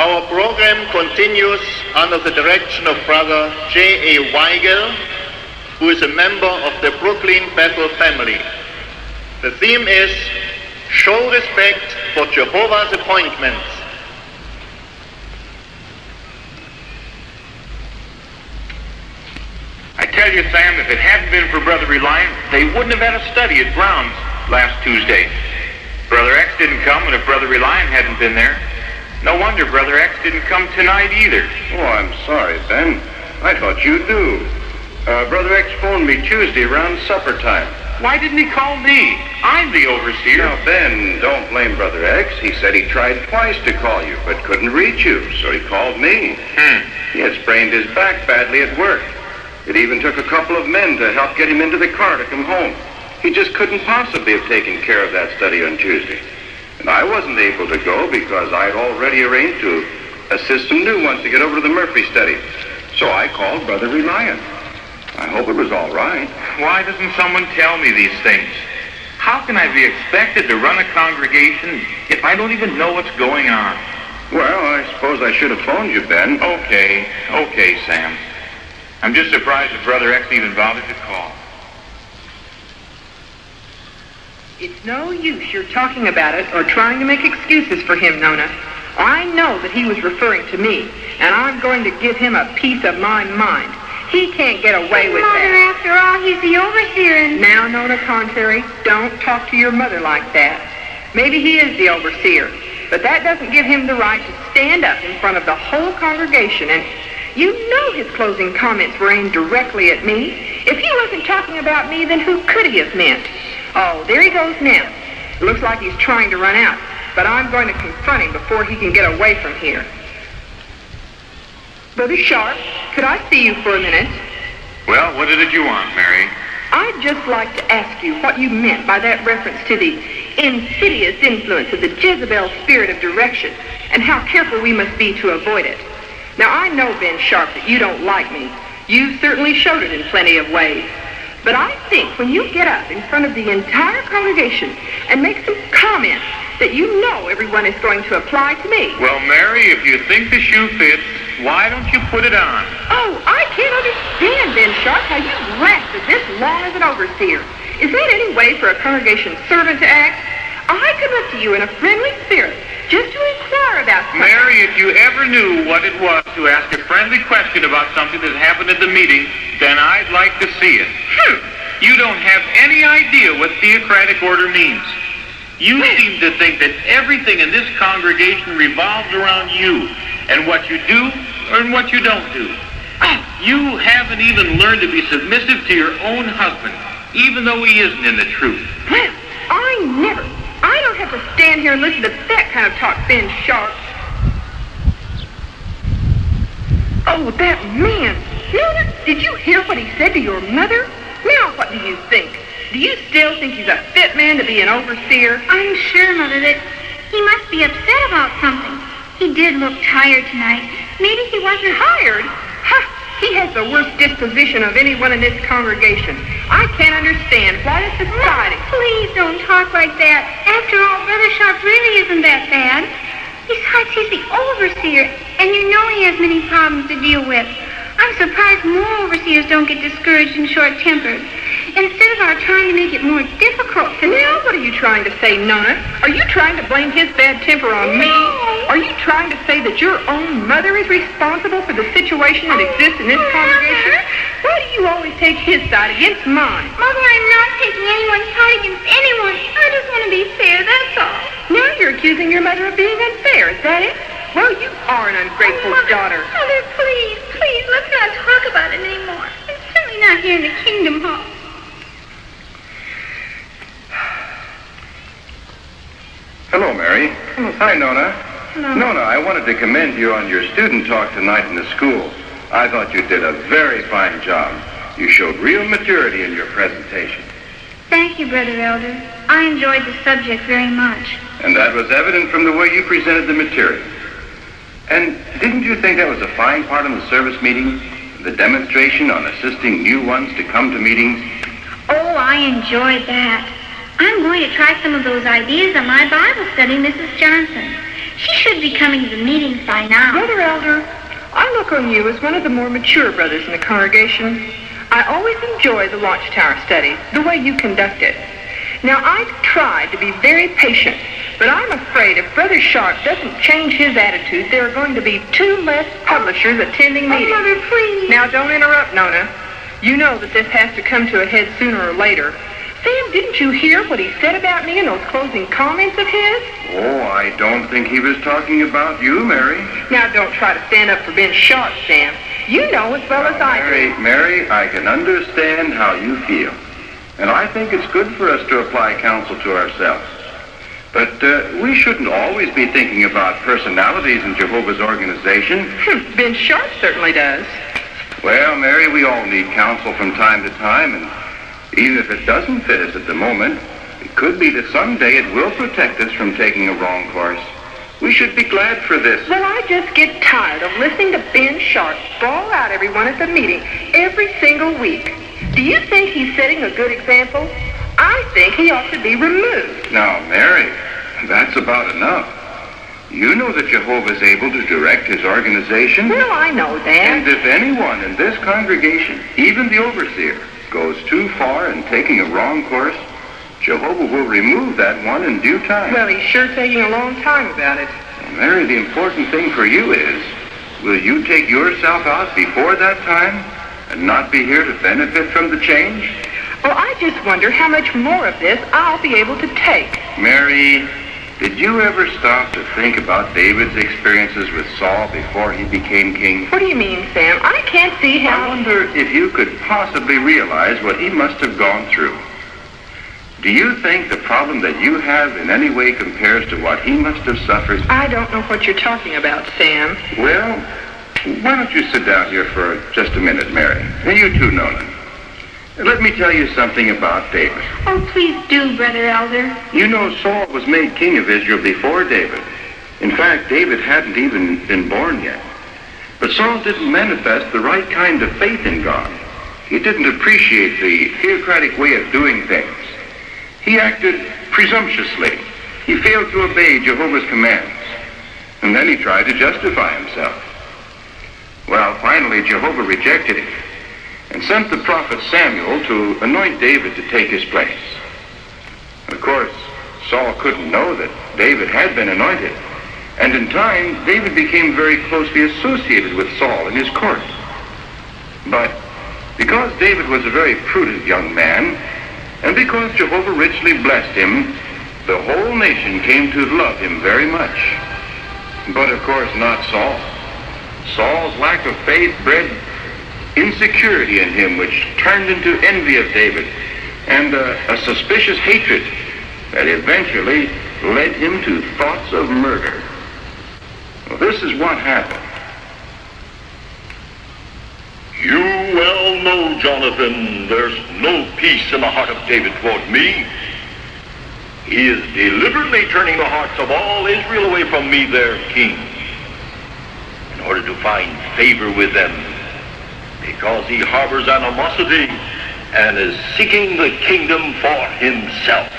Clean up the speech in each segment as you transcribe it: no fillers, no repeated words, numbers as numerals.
Our program continues under the direction of Brother J.A. Weigel, who is a member of the Brooklyn Bethel family. The theme is Show Respect for Jehovah's Appointments. I tell you, Sam, if it hadn't been for Brother Reliant, they wouldn't have had a study at Brown's last Tuesday. Brother X didn't come, and if Brother Reliant hadn't been there, no wonder Brother X didn't come tonight either. Oh, I'm sorry, Ben. I thought you knew. Brother X phoned me Tuesday around supper time. Why didn't he call me? I'm the overseer. Now, Ben, don't blame Brother X. He said he tried twice to call you, but couldn't reach you, so he called me. He had sprained his back badly at work. It even took a couple of men to help get him into the car to come home. He just couldn't possibly have taken care of that study on Tuesday. And I wasn't able to go because I'd already arranged to assist some new ones to get over to the Murphy study. So I called Brother Reliant. I hope it was all right. Why doesn't someone tell me these things? How can I be expected to run a congregation if I don't even know what's going on? Well, I suppose I should have phoned you, Ben. Okay, Sam. I'm just surprised that Brother X even bothered to call. It's no use your talking about it or trying to make excuses for him, Nona. I know that he was referring to me, and I'm going to give him a piece of my mind. He can't get away with Mother, that. after all, he's the overseer. Now, Nona Contrary, don't talk to your mother like that. Maybe he is the overseer, but that doesn't give him the right to stand up in front of the whole congregation and... You know his closing comments were aimed directly at me. If he wasn't talking about me, then who could he have meant? Oh, there he goes now. It looks like he's trying to run out, but I'm going to confront him before he can get away from here. Brother Sharp, could I see you for a minute? Well, what did you want, Mary? I'd just like to ask you what you meant by that reference to the insidious influence of the Jezebel spirit of direction and how careful we must be to avoid it. Now, I know, Ben Sharp, that you don't like me. You certainly showed it in plenty of ways. But I think when you get up in front of the entire congregation and make some comments that you know everyone is going to apply to me. Well, Mary, if you think the shoe fits, why don't you put it on? Oh, I can't understand, Ben Sharp, how you lasted this long as an overseer. Is that any way for a congregation servant to act? I come up to you in a friendly spirit just to inquire about something. Mary, if you ever knew what it was to ask a friendly question about something that happened at the meeting, then I'd like to see it. You don't have any idea what theocratic order means. You seem to think that everything in this congregation revolves around you and what you do and what you don't do. You haven't even learned to be submissive to your own husband, even though he isn't in the truth. Well, I don't have to stand here and listen to that kind of talk, Ben Sharp. Oh, that man. Nona, did you hear what he said to your mother? Now what do you think? Do you still think he's a fit man to be an overseer? I'm sure, Mother, that he must be upset about something. He did look tired tonight. Maybe he wasn't tired? Ha! He has the worst disposition of anyone in this congregation. I can't understand why the society... Please don't talk like that. After all, Brother Sharp really isn't that bad. Besides, he's the overseer, and you know he has many problems to deal with. I'm surprised more overseers don't get discouraged and short-tempered. Instead of our trying to make it more difficult for them... Now, what are you trying to say, Nona? Are you trying to blame his bad temper on me? Are you trying to say that your own mother is responsible for the situation that exists in this congregation? Why do you always take his side against mine? Mother, I'm not taking anyone's side against anyone. I just want to be fair, that's all. Now you're accusing your mother of being unfair, is that it? Well, you are an ungrateful daughter. Mother, please, let's not talk about it anymore. And certainly not here in the Kingdom Hall. Hello, Mary. Hi, Nona. Hello. Nona, I wanted to commend you on your student talk tonight in the school. I thought you did a very fine job. You showed real maturity in your presentation. Thank you, Brother Elder. I enjoyed the subject very much. And that was evident from the way you presented the material. And didn't you think that was a fine part of the service meeting? The demonstration on assisting new ones to come to meetings? Oh, I enjoyed that. I'm going to try some of those ideas on my Bible study, Mrs. Johnson. She should be coming to the meetings by now. Brother Elder, I look on you as one of the more mature brothers in the congregation. I always enjoy the Watchtower study, the way you conduct it. Now, I try to be very patient, but I'm afraid if Brother Sharp doesn't change his attitude, there are going to be 2 less publishers attending meetings. Mother, please. Now, don't interrupt, Nona. You know that this has to come to a head sooner or later. Sam, didn't you hear what he said about me in those closing comments of his? Oh, I don't think he was talking about you, Mary. Now, don't try to stand up for Ben Sharp, Sam. You know as well as I do. Mary, I can understand how you feel. And I think it's good for us to apply counsel to ourselves. But we shouldn't always be thinking about personalities in Jehovah's organization. Ben Sharp certainly does. Well, Mary, we all need counsel from time to time, and even if it doesn't fit us at the moment, it could be that someday it will protect us from taking a wrong course. We should be glad for this. Well, I just get tired of listening to Ben Sharp bawl out everyone at the meeting every single week. Do you think he's setting a good example? I think he ought to be removed. Now, Mary, that's about enough. You know that Jehovah is able to direct his organization. Well, I know that. And if anyone in this congregation, even the overseer, goes too far in taking a wrong course, Jehovah will remove that one in due time. Well, he's sure taking a long time about it. Well, Mary, the important thing for you is, will you take yourself out before that time and not be here to benefit from the change? Well, I just wonder how much more of this I'll be able to take. Mary, did you ever stop to think about David's experiences with Saul before he became king? What do you mean, Sam? I can't see how... I wonder if you could possibly realize what he must have gone through. Do you think the problem that you have in any way compares to what he must have suffered? I don't know what you're talking about, Sam. Well, why don't you sit down here for just a minute, Mary? And you too, Nolan. Let me tell you something about David. Oh, please do, Brother Elder. You know, Saul was made king of Israel before David. In fact, David hadn't even been born yet. But Saul didn't manifest the right kind of faith in God. He didn't appreciate the theocratic way of doing things. He acted presumptuously. He failed to obey Jehovah's commands. And then he tried to justify himself. Well, finally, Jehovah rejected him and sent the prophet Samuel to anoint David to take his place. Of course, Saul couldn't know that David had been anointed, and in time, David became very closely associated with Saul in his court. But because David was a very prudent young man, and because Jehovah richly blessed him, the whole nation came to love him very much. But of course, not Saul. Saul's lack of faith bred insecurity in him, which turned into envy of David and a suspicious hatred that eventually led him to thoughts of murder. Well, this is what happened. You well know, Jonathan, there's no peace in the heart of David toward me. He is deliberately turning the hearts of all Israel away from me, their king, in order to find favor with them, because he harbors animosity and is seeking the kingdom for himself.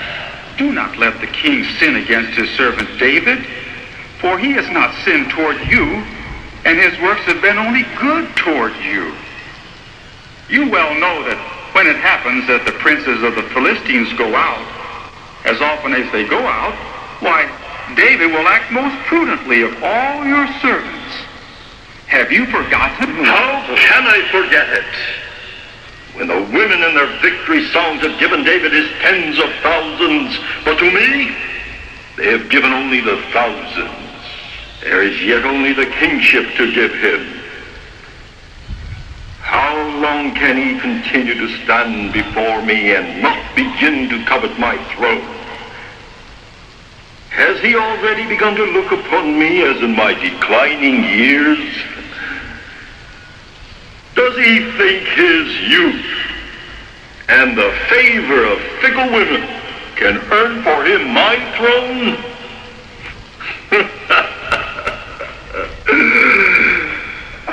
Do not let the king sin against his servant David, for he has not sinned toward you, and his works have been only good toward you. You well know that when it happens that the princes of the Philistines go out, as often as they go out, why, David will act most prudently of all your servants. Have you forgotten? How can I forget it? When the women in their victory songs have given David his tens of thousands, but to me, they have given only the thousands. There is yet only the kingship to give him. How long can he continue to stand before me and not begin to covet my throne? Has he already begun to look upon me as in my declining years? Does he think his youth and the favor of fickle women can earn for him my throne?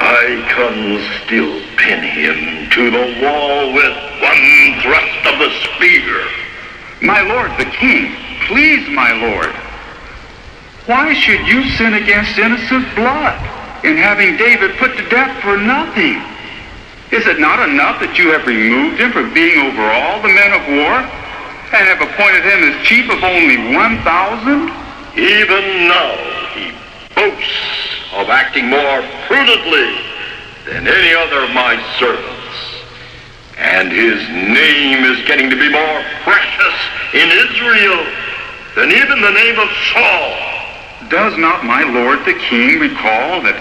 I can still pin him to the wall with one thrust of the spear. My lord the king, please, my lord. Why should you sin against innocent blood in having David put to death for nothing? Is it not enough that you have removed him from being over all the men of war and have appointed him as chief of only 1,000? Even now he boasts of acting more prudently than any other of my servants. And his name is getting to be more precious in Israel than even the name of Saul. Does not my lord the king recall that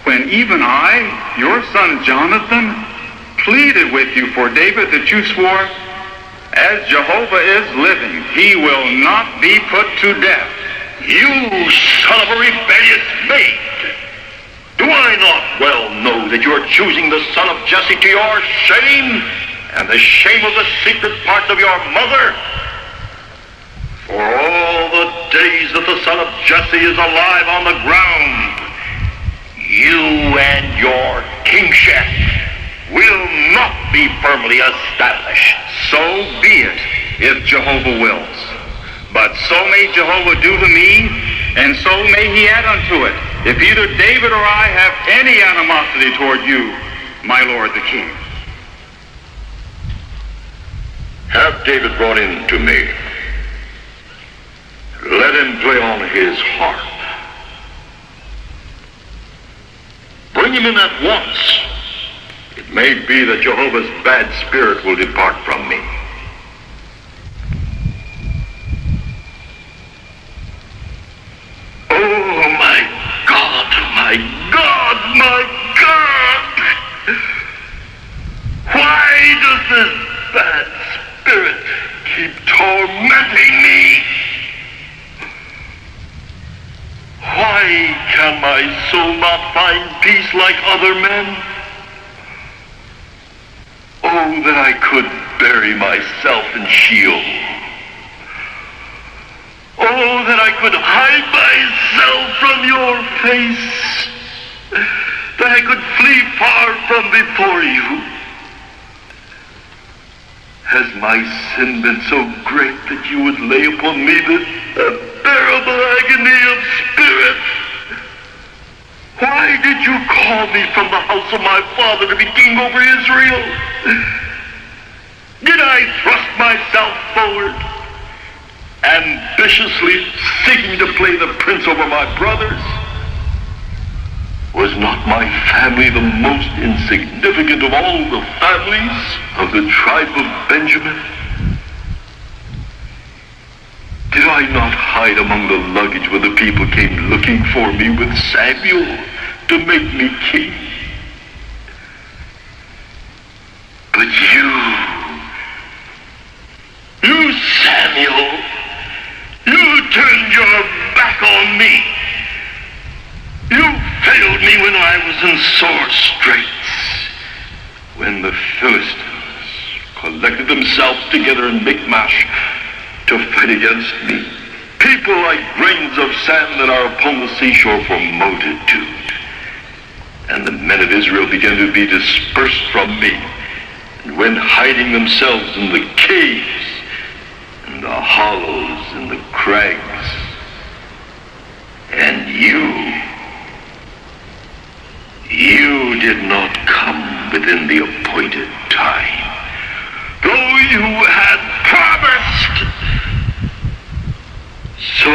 when even I, your son Jonathan, pleaded with you for David, that you swore, as Jehovah is living, he will not be put to death? You son of a rebellious maid! Do I not well know that you are choosing the son of Jesse to your shame and the shame of the secret parts of your mother? For all the days that the son of Jesse is alive on the ground, you and your kingship will not be firmly established. So be it, if Jehovah wills. But so may Jehovah do to me, and so may he add unto it, if either David or I have any animosity toward you, my lord the king. Have David brought in to me. Let him play on his harp. Bring him in at once. It may be that Jehovah's bad spirit will depart from me. Oh, my God, my God, my God! Why does this bad spirit keep tormenting me? Why can my soul not find peace like other men? Oh, that I could bury myself in Sheol. Oh, that I could hide myself from your face. That I could flee far from before you. Has my sin been so great that you would lay upon me this unbearable agony of spirit? Why did you call me from the house of my father to be king over Israel? Did I thrust myself forward, ambitiously seeking to play the prince over my brothers? Was not my family the most insignificant of all the families of the tribe of Benjamin? Did I not hide among the luggage when the people came looking for me with Samuel to make me king? But you Samuel, you turned your back on me. You failed me when I was in sore straits, when the Philistines collected themselves together in Michmash to fight against me. People like grains of sand that are upon the seashore for multitude. And the men of Israel began to be dispersed from me, and went hiding themselves in the caves, in the hollows, in the crags. And you did not come within the appointed time, though you had promised. So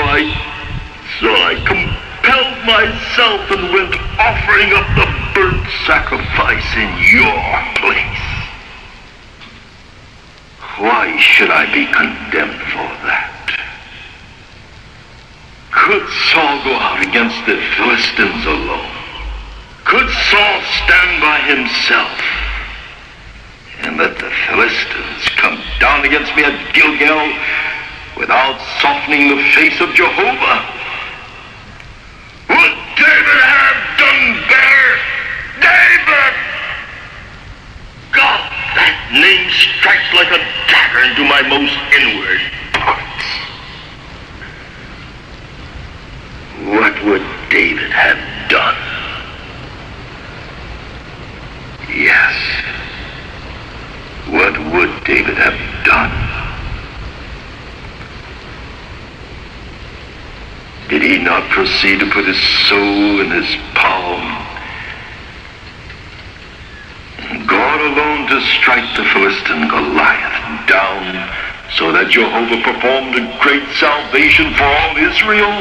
I compelled myself and went offering up the burnt sacrifice in your place. Why should I be condemned for that? Could Saul go out against the Philistines alone? Could Saul stand by himself and let the Philistines come down against me at Gilgal without softening the face of Jehovah? Would David have done better? David! God, that name strikes like a dagger into my most inward parts. What would David have done? Yes. What would David have done? Did he not not proceed to put his soul in his palm. God alone to strike the Philistine Goliath down, so that Jehovah performed a great salvation for all Israel?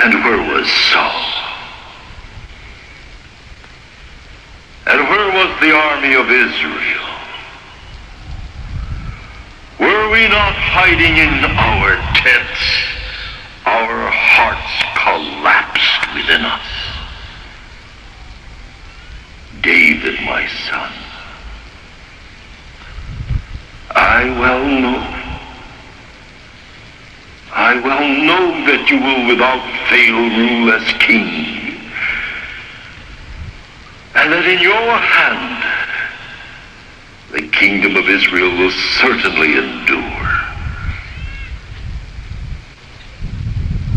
And where was Saul? And where was the army of Israel? Were we not hiding in our tents, our hearts collapsed within us? David, my son, I well know that you will without fail rule as king, and that in your hand the kingdom of Israel will certainly endure.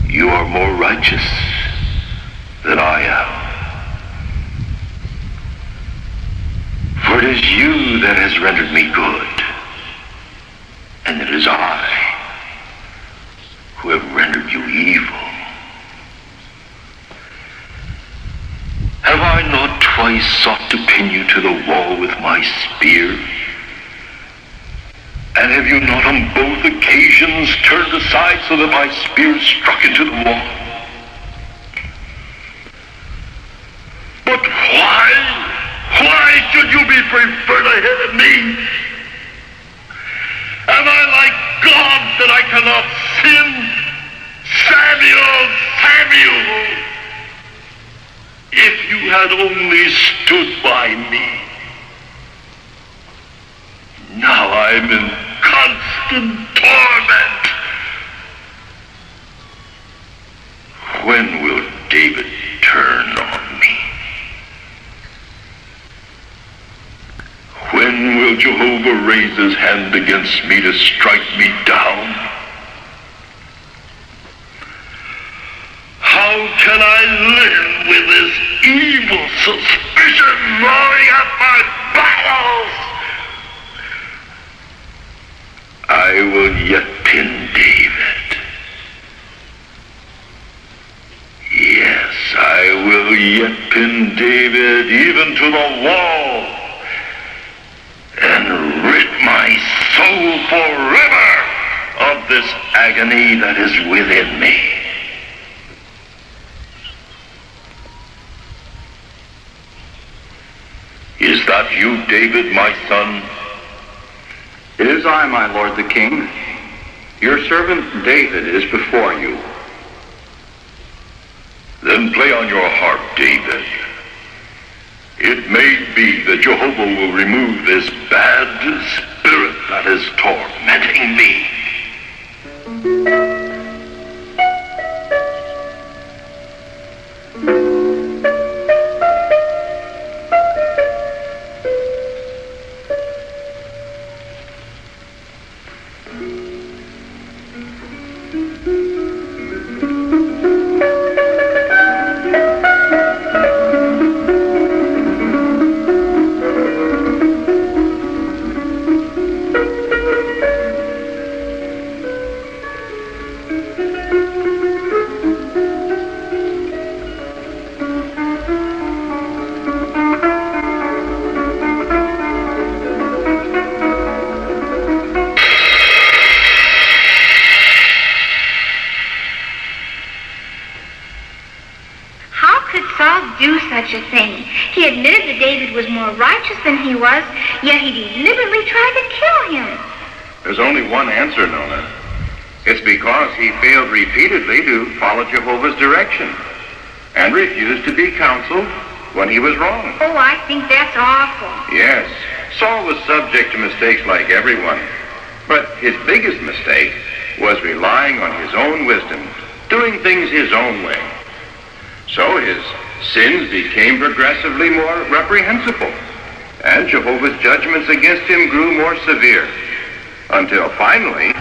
You are more righteous than I am. For it is you that has rendered me good, and it is I who have rendered you evil. Have I not twice sought to pin you to the wall with my spear? And have you not on both occasions turned aside so that my spear struck into the wall? But why? Why should you be preferred ahead of me? Am I like God that I cannot sin? Samuel, Samuel, if you had only stood by me. Now I'm in constant torment. When will David turn on me? When will Jehovah raise his hand against me to strike me down? How can I live with this evil suspicion gnawing at my bowels? I will yet pin David. Yes, I will yet pin David even to the wall, and rid my soul forever of this agony that is within me. Is that you, David, my son? It is I, my lord the king. Your servant David is before you. Then play on your harp, David. It may be that Jehovah will remove this bad spirit that is tormenting me. Such a thing. He admitted that David was more righteous than he was, yet he deliberately tried to kill him. There's only one answer, Nona. It's because he failed repeatedly to follow Jehovah's direction and refused to be counseled when he was wrong. Oh, I think that's awful. Yes, Saul was subject to mistakes like everyone, but his biggest mistake was relying on his own wisdom, doing things his own way. So his sins became progressively more reprehensible, and Jehovah's judgments against him grew more severe, until finally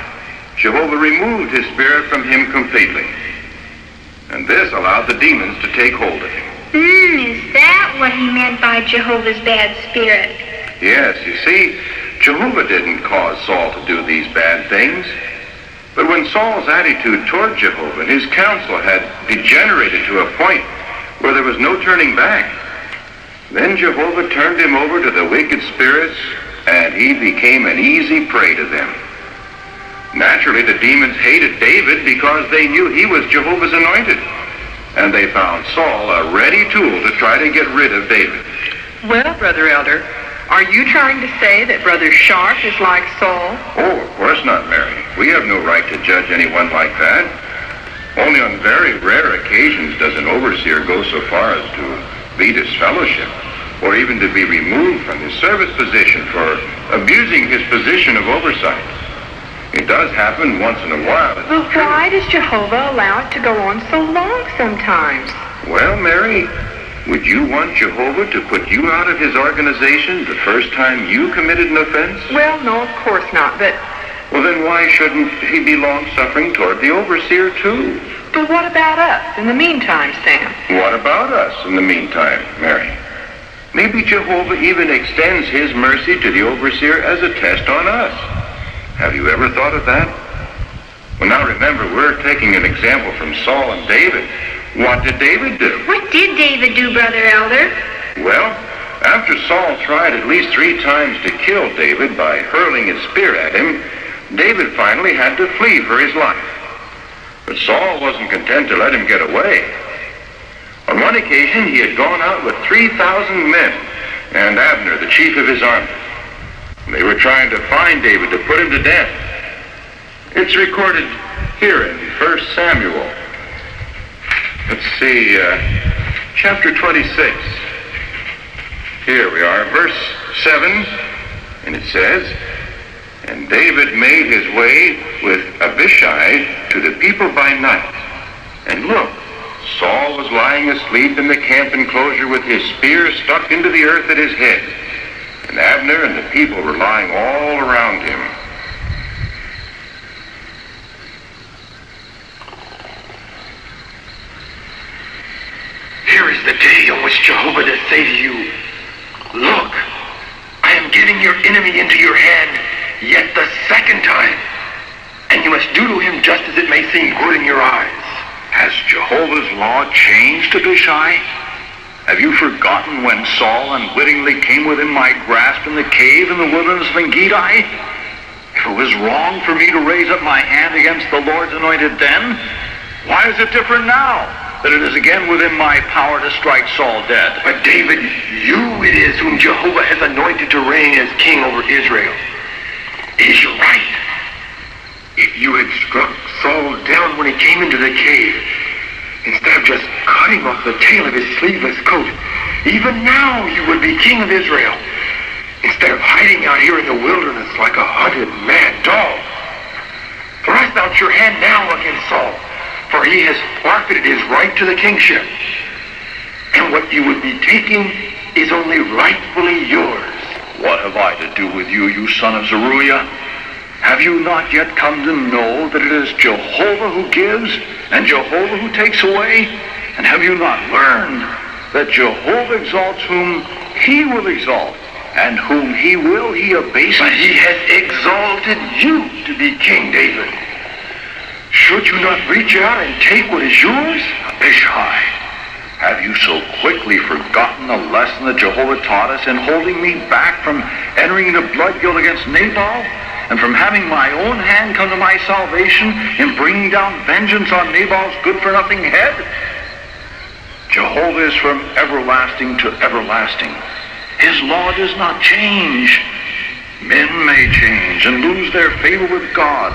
Jehovah removed his spirit from him completely. And this allowed the demons to take hold of him. Is that what he meant by Jehovah's bad spirit? Yes, you see, Jehovah didn't cause Saul to do these bad things, But when Saul's attitude toward Jehovah and his counsel had degenerated to a point where there was no turning back, then Jehovah turned him over to the wicked spirits, and he became an easy prey to them. Naturally, the demons hated David because they knew he was Jehovah's anointed, and they found Saul a ready tool to try to get rid of David. Well, Brother Elder, are you trying to say that Brother Sharp is like Saul? Oh, of course not, Mary. We have no right to judge anyone like that. Only on very rare occasions does an overseer go so far as to be disfellowship, or even to be removed from his service position for abusing his position of oversight. It does happen once in a while. But why does Jehovah allow it to go on so long sometimes? Well, Mary, would you want Jehovah to put you out of his organization the first time you committed an offense? Well, no, of course not, but... Well, then why shouldn't he be long-suffering toward the overseer, too? But what about us in the meantime, Sam? What about us in the meantime, Mary? Maybe Jehovah even extends his mercy to the overseer as a test on us. Have you ever thought of that? Well, now remember, we're taking an example from Saul and David. What did David do? What did David do, Brother Elder? Well, after Saul tried at least 3 times to kill David by hurling his spear at him, David finally had to flee for his life. But Saul wasn't content to let him get away. On one occasion, he had gone out with 3,000 men and Abner, the chief of his army. They were trying to find David to put him to death. It's recorded here in 1 Samuel. Let's see, chapter 26. Here we are, verse 7, and it says, "And David made his way with Abishai to the people by night. And look, Saul was lying asleep in the camp enclosure with his spear stuck into the earth at his head. And Abner and the people were lying all around him." Here is the day on which Jehovah does say to you, "Look, I am giving your enemy into your hand yet the second time, and you must do to him just as it may seem good in your eyes." Has Jehovah's law changed, Abishai? Have you forgotten when Saul unwittingly came within my grasp in the cave in the wilderness of Engedi? If it was wrong for me to raise up my hand against the Lord's anointed then, why is it different now that it is again within my power to strike Saul dead? But David, you it is whom Jehovah has anointed to reign as king over Israel. Is you right? If you had struck Saul down when he came into the cave, instead of just cutting off the tail of his sleeveless coat, even now you would be king of Israel, instead of hiding out here in the wilderness like a hunted mad dog. Thrust out your hand now against Saul, for he has forfeited his right to the kingship. And what you would be taking is only rightfully yours. What have I to do with you, you son of Zeruiah? Have you not yet come to know that it is Jehovah who gives and Jehovah who takes away? And have you not learned that Jehovah exalts whom he will exalt, and whom he will he abases? But he has exalted you to be King David. Should you not reach out and take what is yours? Abishai, have you so quickly forgotten the lesson that Jehovah taught us in holding me back from entering into blood guilt against Nabal, and from having my own hand come to my salvation in bringing down vengeance on Nabal's good-for-nothing head? Jehovah is from everlasting to everlasting. His law does not change. Men may change and lose their favor with God,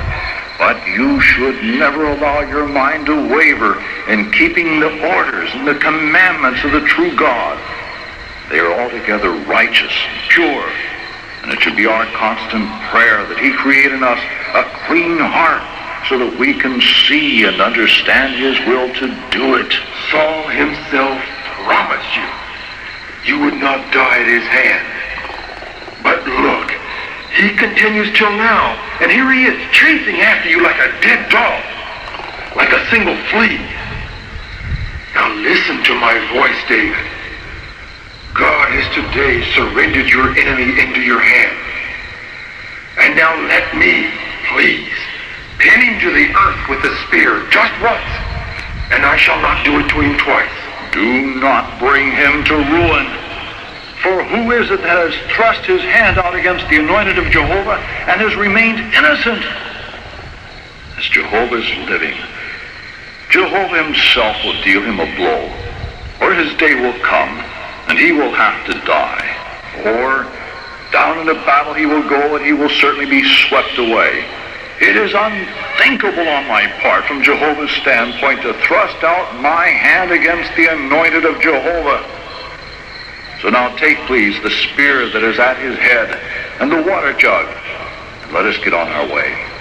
but you should never allow your mind to waver in keeping the orders and the commandments of the true God. They are altogether righteous, pure, and it should be our constant prayer that he create in us a clean heart so that we can see and understand his will to do it. Saul himself promised you you would not die at his hand. But look, he continues till now, and here he is chasing after you like a dead dog, like a single flea. Now listen to my voice, David. God has today surrendered your enemy into your hand. And now let me, please, Pin him to the earth with the spear just once, and I shall not do it to him twice. Do not bring him to ruin. For who is it that has thrust his hand out against the anointed of Jehovah and has remained innocent? As Jehovah is living, Jehovah himself will deal him a blow, or his day will come, and he will have to die. Or down in the battle he will go, and he will certainly be swept away. It is unthinkable on my part, from Jehovah's standpoint, to thrust out my hand against the anointed of Jehovah. So now take, please, the spear that is at his head and the water jug, and let us get on our way.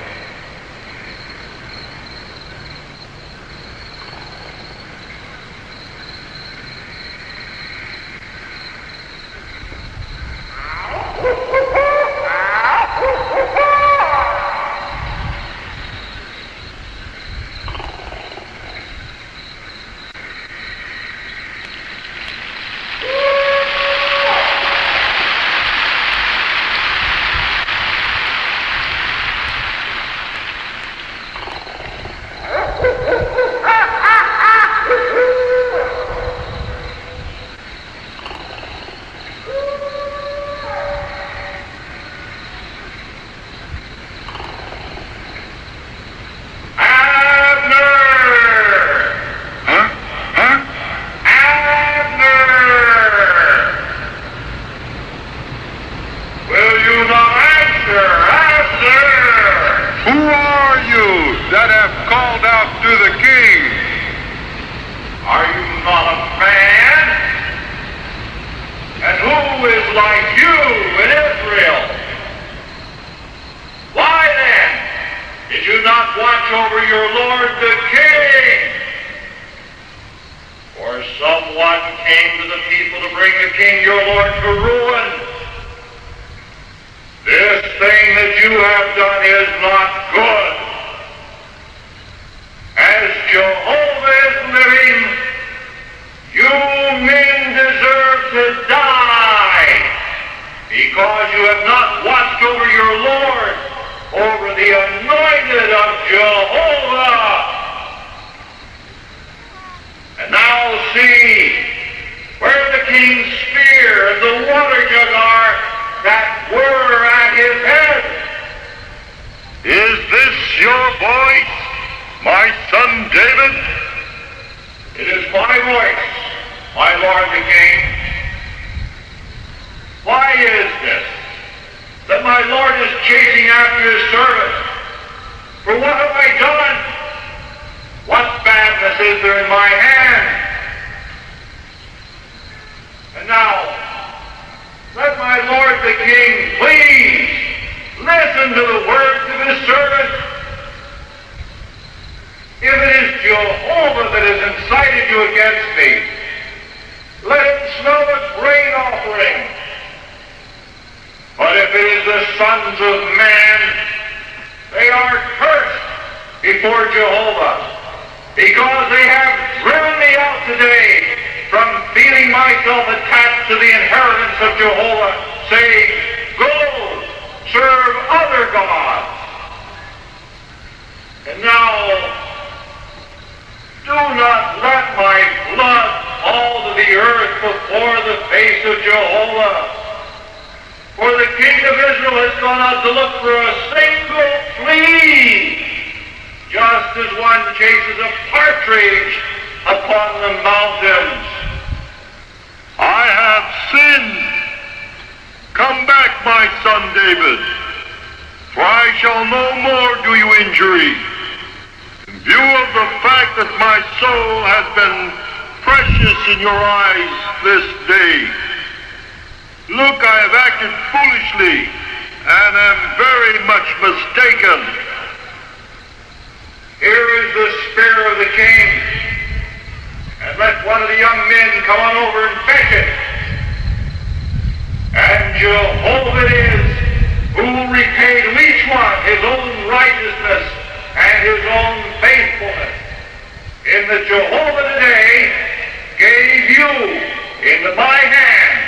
into my hand,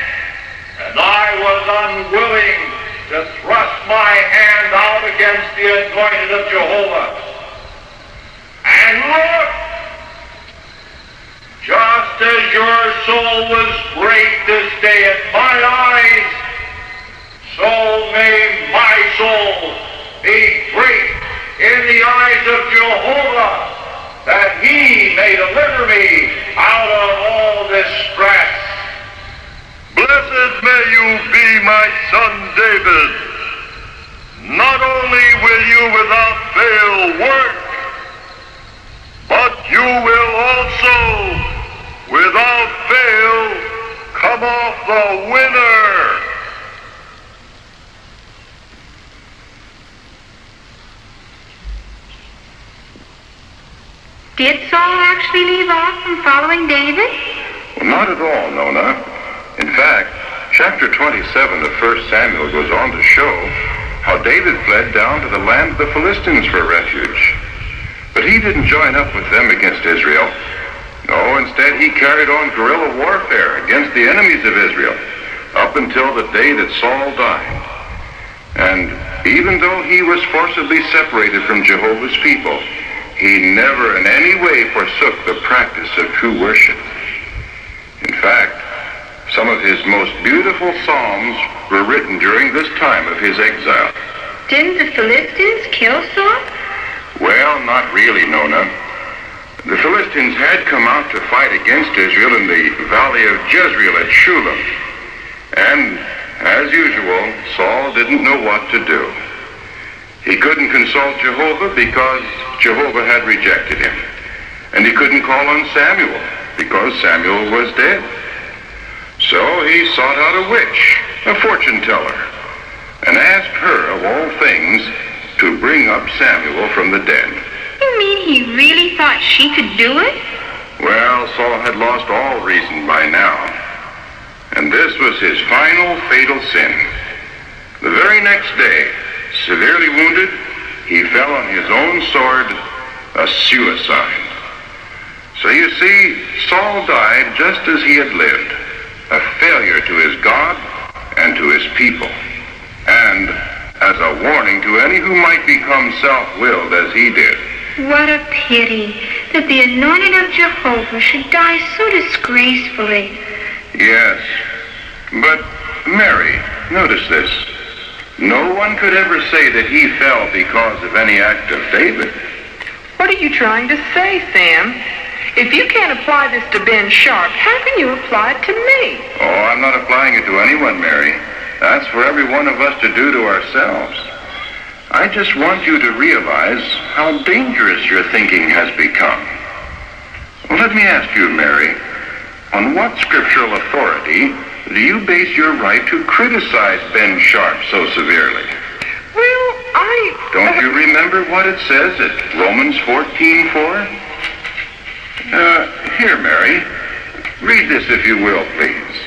and I was unwilling to thrust my hand out against the anointed of Jehovah. And look, just as your soul was great this day in my eyes, so may my soul be great in the eyes of Jehovah, that he may deliver me out of all distress. Blessed may you be, my son David. Not only will you without fail work, but you will also without fail come off the winner. Did Saul actually leave off from following David? Well, not at all, Nona. In fact, chapter 27 of 1 Samuel goes on to show how David fled down to the land of the Philistines for refuge. But he didn't join up with them against Israel. No, instead he carried on guerrilla warfare against the enemies of Israel up until the day that Saul died. And even though he was forcibly separated from Jehovah's people, he never in any way forsook the practice of true worship. In fact, some of his most beautiful psalms were written during this time of his exile. Didn't the Philistines kill Saul? Well, not really, Nona. The Philistines had come out to fight against Israel in the valley of Jezreel at Shulam. And, as usual, Saul didn't know what to do. He couldn't consult Jehovah because Jehovah had rejected him. And he couldn't call on Samuel because Samuel was dead. So he sought out a witch, a fortune teller, and asked her, of all things, to bring up Samuel from the dead. You mean he really thought she could do it? Well, Saul had lost all reason by now. And this was his final fatal sin. The very next day, severely wounded, he fell on his own sword, a suicide. So you see, Saul died just as he had lived, a failure to his God and to his people, and as a warning to any who might become self-willed as he did. What a pity that the anointed of Jehovah should die so disgracefully. Yes, but Mary, notice this. No one could ever say that he fell because of any act of David. What are you trying to say, Sam? If you can't apply this to Ben Sharp, how can you apply it to me? Oh, I'm not applying it to anyone, Mary. That's for every one of us to do to ourselves. I just want you to realize how dangerous your thinking has become. Well, let me ask you, Mary, on what scriptural authority do you base your right to criticize Ben Sharp so severely? Well, Don't you remember what it says at Romans 14:4? Here, Mary, read this if you will, please.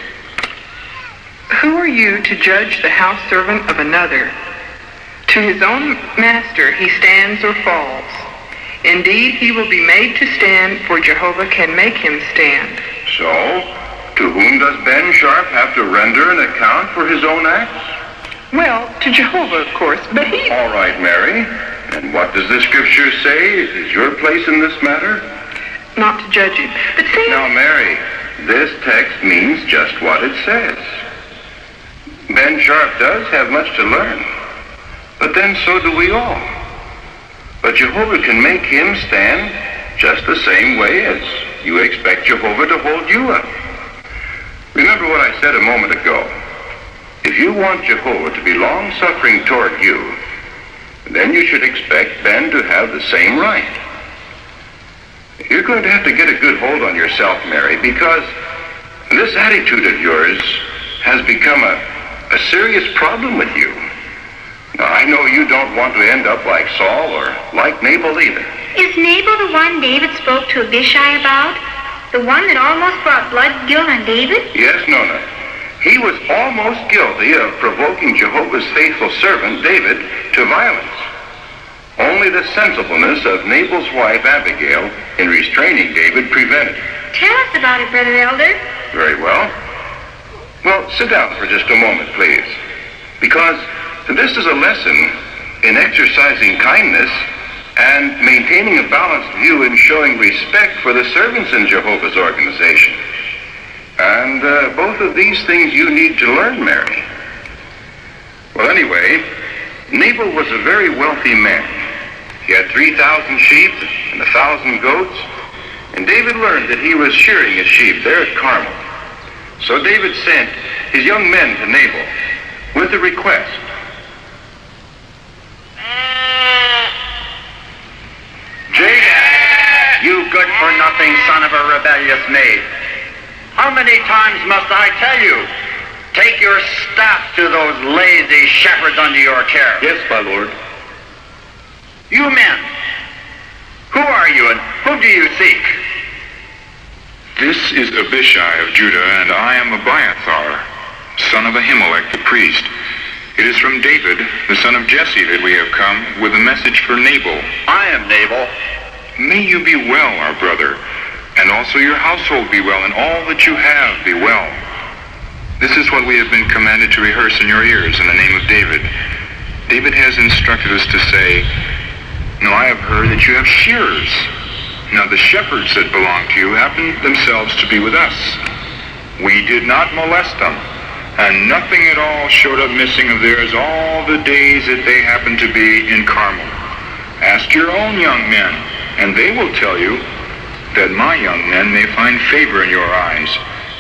Who are you to judge the house servant of another? To his own master he stands or falls. Indeed, he will be made to stand, for Jehovah can make him stand. So, to whom does Ben Sharp have to render an account for his own acts? Well, to Jehovah, of course, but he... All right, Mary. And what does the scripture say is your place in this matter? Not to judge him. But Sam... Now, Mary, this text means just what it says. Ben Sharp does have much to learn, but then so do we all. But Jehovah can make him stand just the same way as you expect Jehovah to hold you up. Remember what I said a moment ago. If you want Jehovah to be long-suffering toward you, then you should expect Ben to have the same right. You're going to have to get a good hold on yourself, Mary, because this attitude of yours has become a serious problem with you. Now, I know you don't want to end up like Saul or like Nabal either. Is Nabal the one David spoke to Abigail about? The one that almost brought blood guilt on David? Yes, Nona. He was almost guilty of provoking Jehovah's faithful servant, David, to violence. Only the sensibleness of Nabal's wife, Abigail, in restraining David prevented it. Tell us about it, Brother Elder. Very well. Well, sit down for just a moment, please. Because This is a lesson in exercising kindness and maintaining a balanced view in showing respect for the servants in Jehovah's organization. And both of these things you need to learn, Mary. Well, anyway, Nabal was a very wealthy man. He had 3,000 sheep and 1,000 goats, and David learned that he was shearing his sheep there at Carmel. So David sent his young men to Nabal with a request. Jabez, you good-for-nothing son of a rebellious maid. How many times must I tell you? Take your staff to those lazy shepherds under your care. Yes, my lord. You men, who are you and whom do you seek? This is Abishai of Judah, and I am Abiathar, son of Ahimelech the priest. It is from David, the son of Jesse, that we have come with a message for Nabal. I am Nabal. May you be well, our brother, and also your household be well, and all that you have be well. This is what we have been commanded to rehearse in your ears in the name of David. David has instructed us to say, "Now I have heard that you have shearers. Now the shepherds that belong to you happen themselves to be with us. We did not molest them, and nothing at all showed up missing of theirs all the days that they happened to be in Carmel. Ask your own young men, and they will tell you that my young men may find favor in your eyes,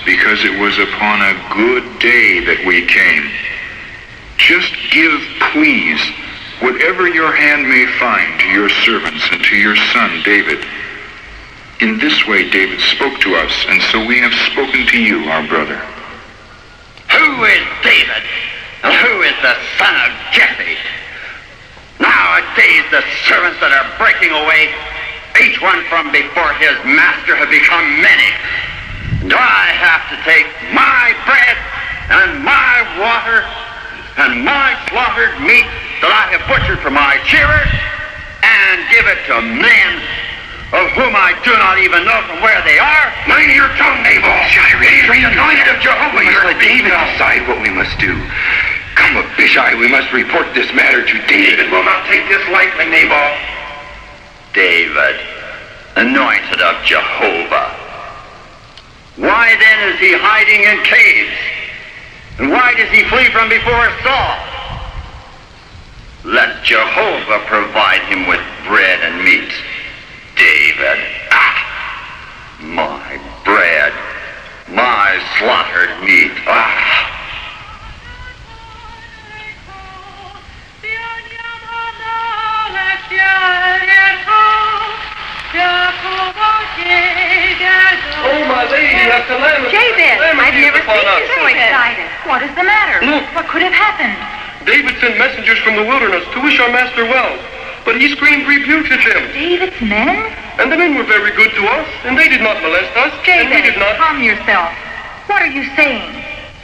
because it was upon a good day that we came. Just give, please, whatever your hand may find to your servants and to your son David." In this way David spoke to us, and so we have spoken to you, our brother. Who is David? And who is the son of Jesse? Nowadays the servants that are breaking away, each one from before his master, have become many. Do I have to take my bread and my water and my slaughtered meat that I have butchered for my shearers and give it to men of whom I do not even know from where they are? Mind your tongue, Nabal. He's the anointed of Jehovah. We must let David decide what we must do. Come, Abishai, we must report this matter to David. David will not take this lightly, Nabal. David, anointed of Jehovah. Why then is he hiding in caves? And why does he flee from before Saul? Let Jehovah provide him with bread and meat. David, my bread, my slaughtered meat, Oh, my lady, a calamity. Jabez, I've never seen you so excited. What is the matter? Look. What could have happened? David sent messengers from the wilderness to wish our master well, but he screamed rebukes at them. David's men? And the men were very good to us, and they did not molest us, and we Jabez, did not... calm yourself. What are you saying?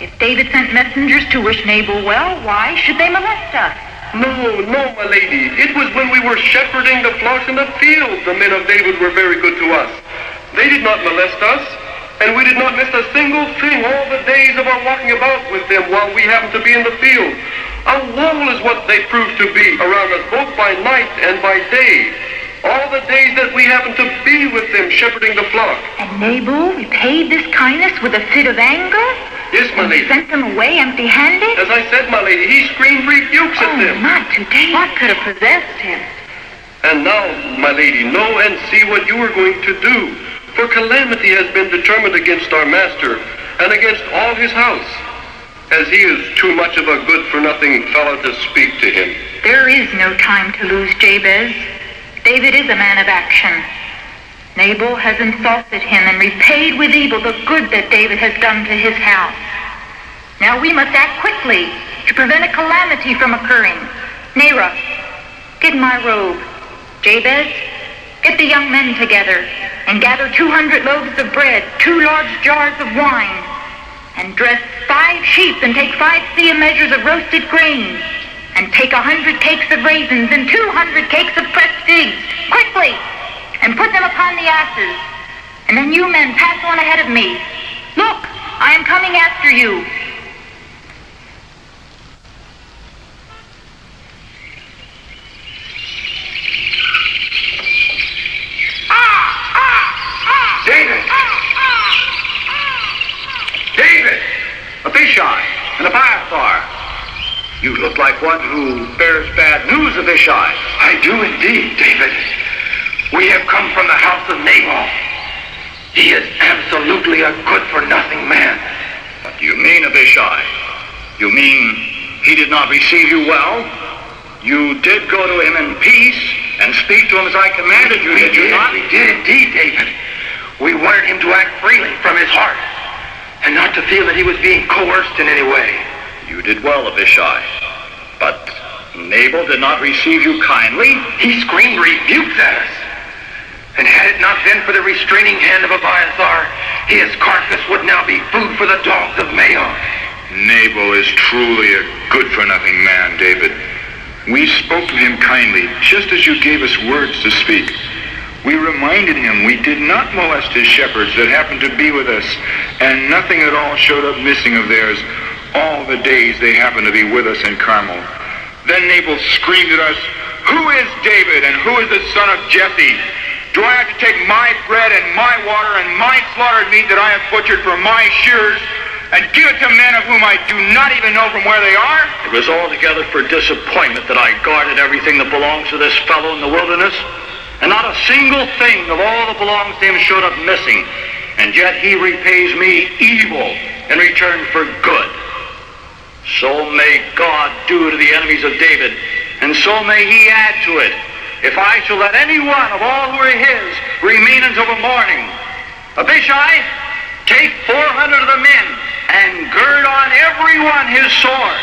If David sent messengers to wish Nabal well, why should they molest us? No, my lady. It was when we were shepherding the flocks in the field. The men of David were very good to us. They did not molest us, and we did not miss a single thing all the days of our walking about with them while we happened to be in the field. A wall is what they proved to be around us, both by night and by day. All the days that we happened to be with them shepherding the flock. And Nabal repaid this kindness with a fit of anger? Yes, my lady. Sent them away empty-handed? As I said, my lady, he screamed rebukes at them. Not today. What could have possessed him? And now, my lady, know and see what you are going to do. For calamity has been determined against our master and against all his house, as he is too much of a good-for-nothing fellow to speak to him. There is no time to lose, Jabez. David is a man of action. Nabal has insulted him and repaid with evil the good that David has done to his house. Now we must act quickly to prevent a calamity from occurring. Nera, get my robe. Jabez, get the young men together and gather 200 loaves of bread, 2 large jars of wine, and dress 5 sheep and take 5 seah measures of roasted grain, and take 100 cakes of raisins and 200 cakes of pressed figs, quickly, and put them upon the asses. And then you men pass on ahead of me. Look, I am coming after you. You look like one who bears bad news, Abishai. I do indeed, David. We have come from the house of Nabal. He is absolutely a good-for-nothing man. What do you mean, Abishai? You mean he did not receive you well? You did go to him in peace and speak to him as I commanded you, did you not? We did indeed, David. We wanted him to act freely from his heart and not to feel that he was being coerced in any way. You did well, Abishai. But Nabal did not receive you kindly. He screamed rebukes at us. And had it not been for the restraining hand of Abiathar, his carcass would now be food for the dogs of Maon. Nabal is truly a good-for-nothing man, David. We spoke to him kindly, just as you gave us words to speak. We reminded him we did not molest his shepherds that happened to be with us, and nothing at all showed up missing of theirs all the days they happened to be with us in Carmel. Then Nabal screamed at us, "Who is David, and who is the son of Jesse? Do I have to take my bread and my water and my slaughtered meat that I have butchered for my shearers and give it to men of whom I do not even know from where they are?" It was altogether for disappointment that I guarded everything that belongs to this fellow in the wilderness, and not a single thing of all that belongs to him showed up missing, and yet he repays me evil in return for good. So may God do to the enemies of David, and so may he add to it, if I shall let any one of all who are his remain until the morning. Abishai, take 400 of the men and gird on every one his sword.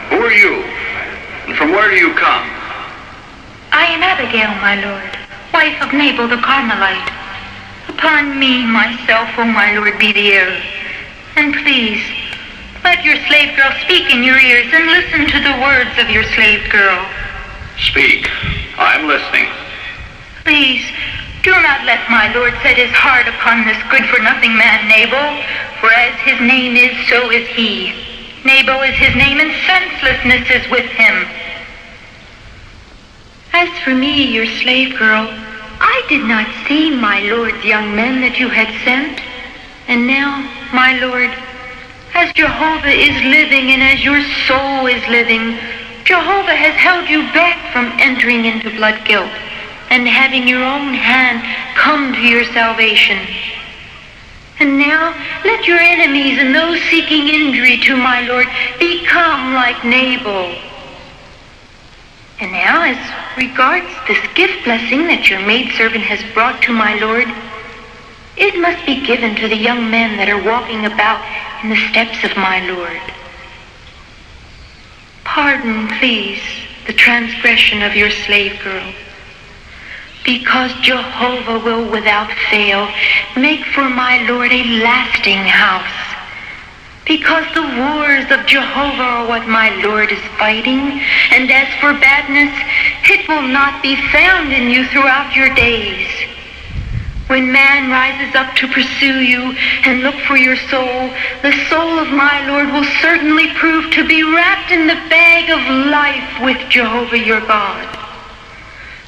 Who are you? And from where do you come? I am Abigail, my lord, wife of Nabal the Carmelite. Upon me, myself, O my lord, be the error. And please, let your slave girl speak in your ears and listen to the words of your slave girl. Speak. I'm listening. Please, do not let my lord set his heart upon this good-for-nothing man, Nabal, for as his name is, so is he. Nabal is his name, and senselessness is with him. As for me, your slave girl, I did not see my lord's young men that you had sent. And now, my lord, as Jehovah is living and as your soul is living, Jehovah has held you back from entering into blood guilt and having your own hand come to your salvation. And now, let your enemies and those seeking injury to my lord become like Nabal. And now, as regards this gift blessing that your maidservant has brought to my lord, it must be given to the young men that are walking about in the steps of my lord. Pardon, please, the transgression of your slave girl, because Jehovah will without fail make for my lord a lasting house. Because the wars of Jehovah are what my lord is fighting, and as for badness, it will not be found in you throughout your days. When man rises up to pursue you and look for your soul, the soul of my lord will certainly prove to be wrapped in the bag of life with Jehovah your God.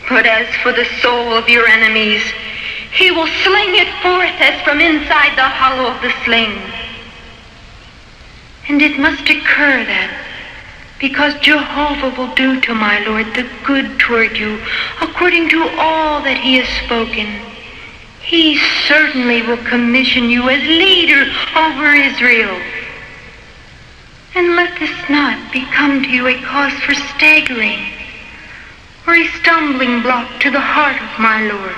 But as for the soul of your enemies, he will sling it forth as from inside the hollow of the sling. And it must occur that, because Jehovah will do to my lord the good toward you, according to all that he has spoken, he certainly will commission you as leader over Israel. And let this not become to you a cause for staggering, or a stumbling block to the heart of my lord,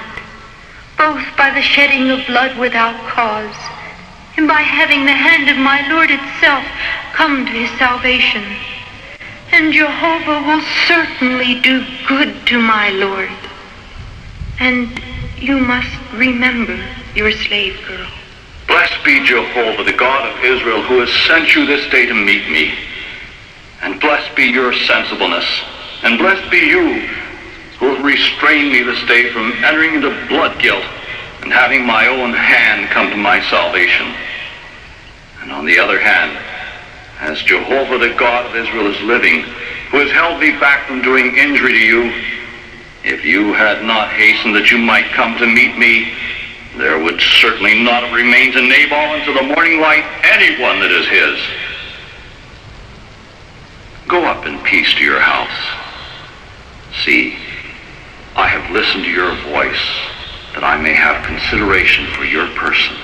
both by the shedding of blood without cause, and by having the hand of my lord itself come to his salvation. And Jehovah will certainly do good to my lord. And you must remember your slave girl. Blessed be Jehovah, the God of Israel, who has sent you this day to meet me. And blessed be your sensibleness. And blessed be you who have restrained me this day from entering into blood guilt and having my own hand come to my salvation. And on the other hand, As Jehovah, the God of Israel, is living, who has held thee back from doing injury to you, if you had not hastened that you might come to meet me, there would certainly not have remained to Nabal until the morning light anyone that is his. Go up in peace to your house. See, I have listened to your voice, that I may have consideration for your person.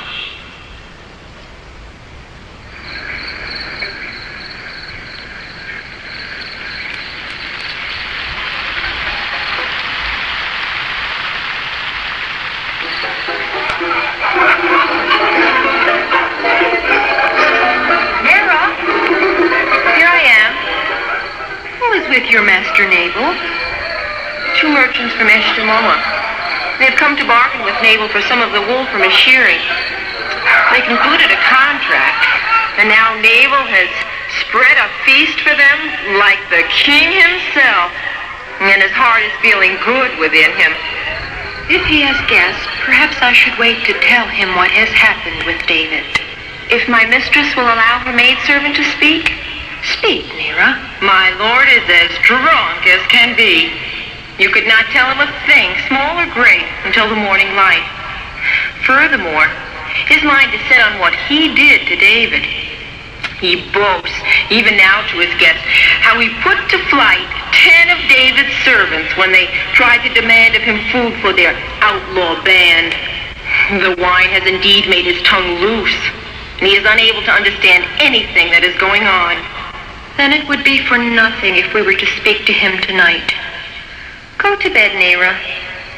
Your master Nabal. 2 merchants from Eshtamoa. They have come to bargain with Nabal for some of the wool from his shearing. They concluded a contract, and now Nabal has spread a feast for them like the king himself, and his heart is feeling good within him. If he has guests, perhaps I should wait to tell him what has happened with David. If my mistress will allow her maidservant to speak, speak, Nera. My lord is as drunk as can be. You could not tell him a thing, small or great, until the morning light. Furthermore, his mind is set on what he did to David. He boasts, even now to his guests, how he put to flight 10 of David's servants when they tried to demand of him food for their outlaw band. The wine has indeed made his tongue loose, and he is unable to understand anything that is going on. Then it would be for nothing if we were to speak to him tonight. Go to bed, Nera,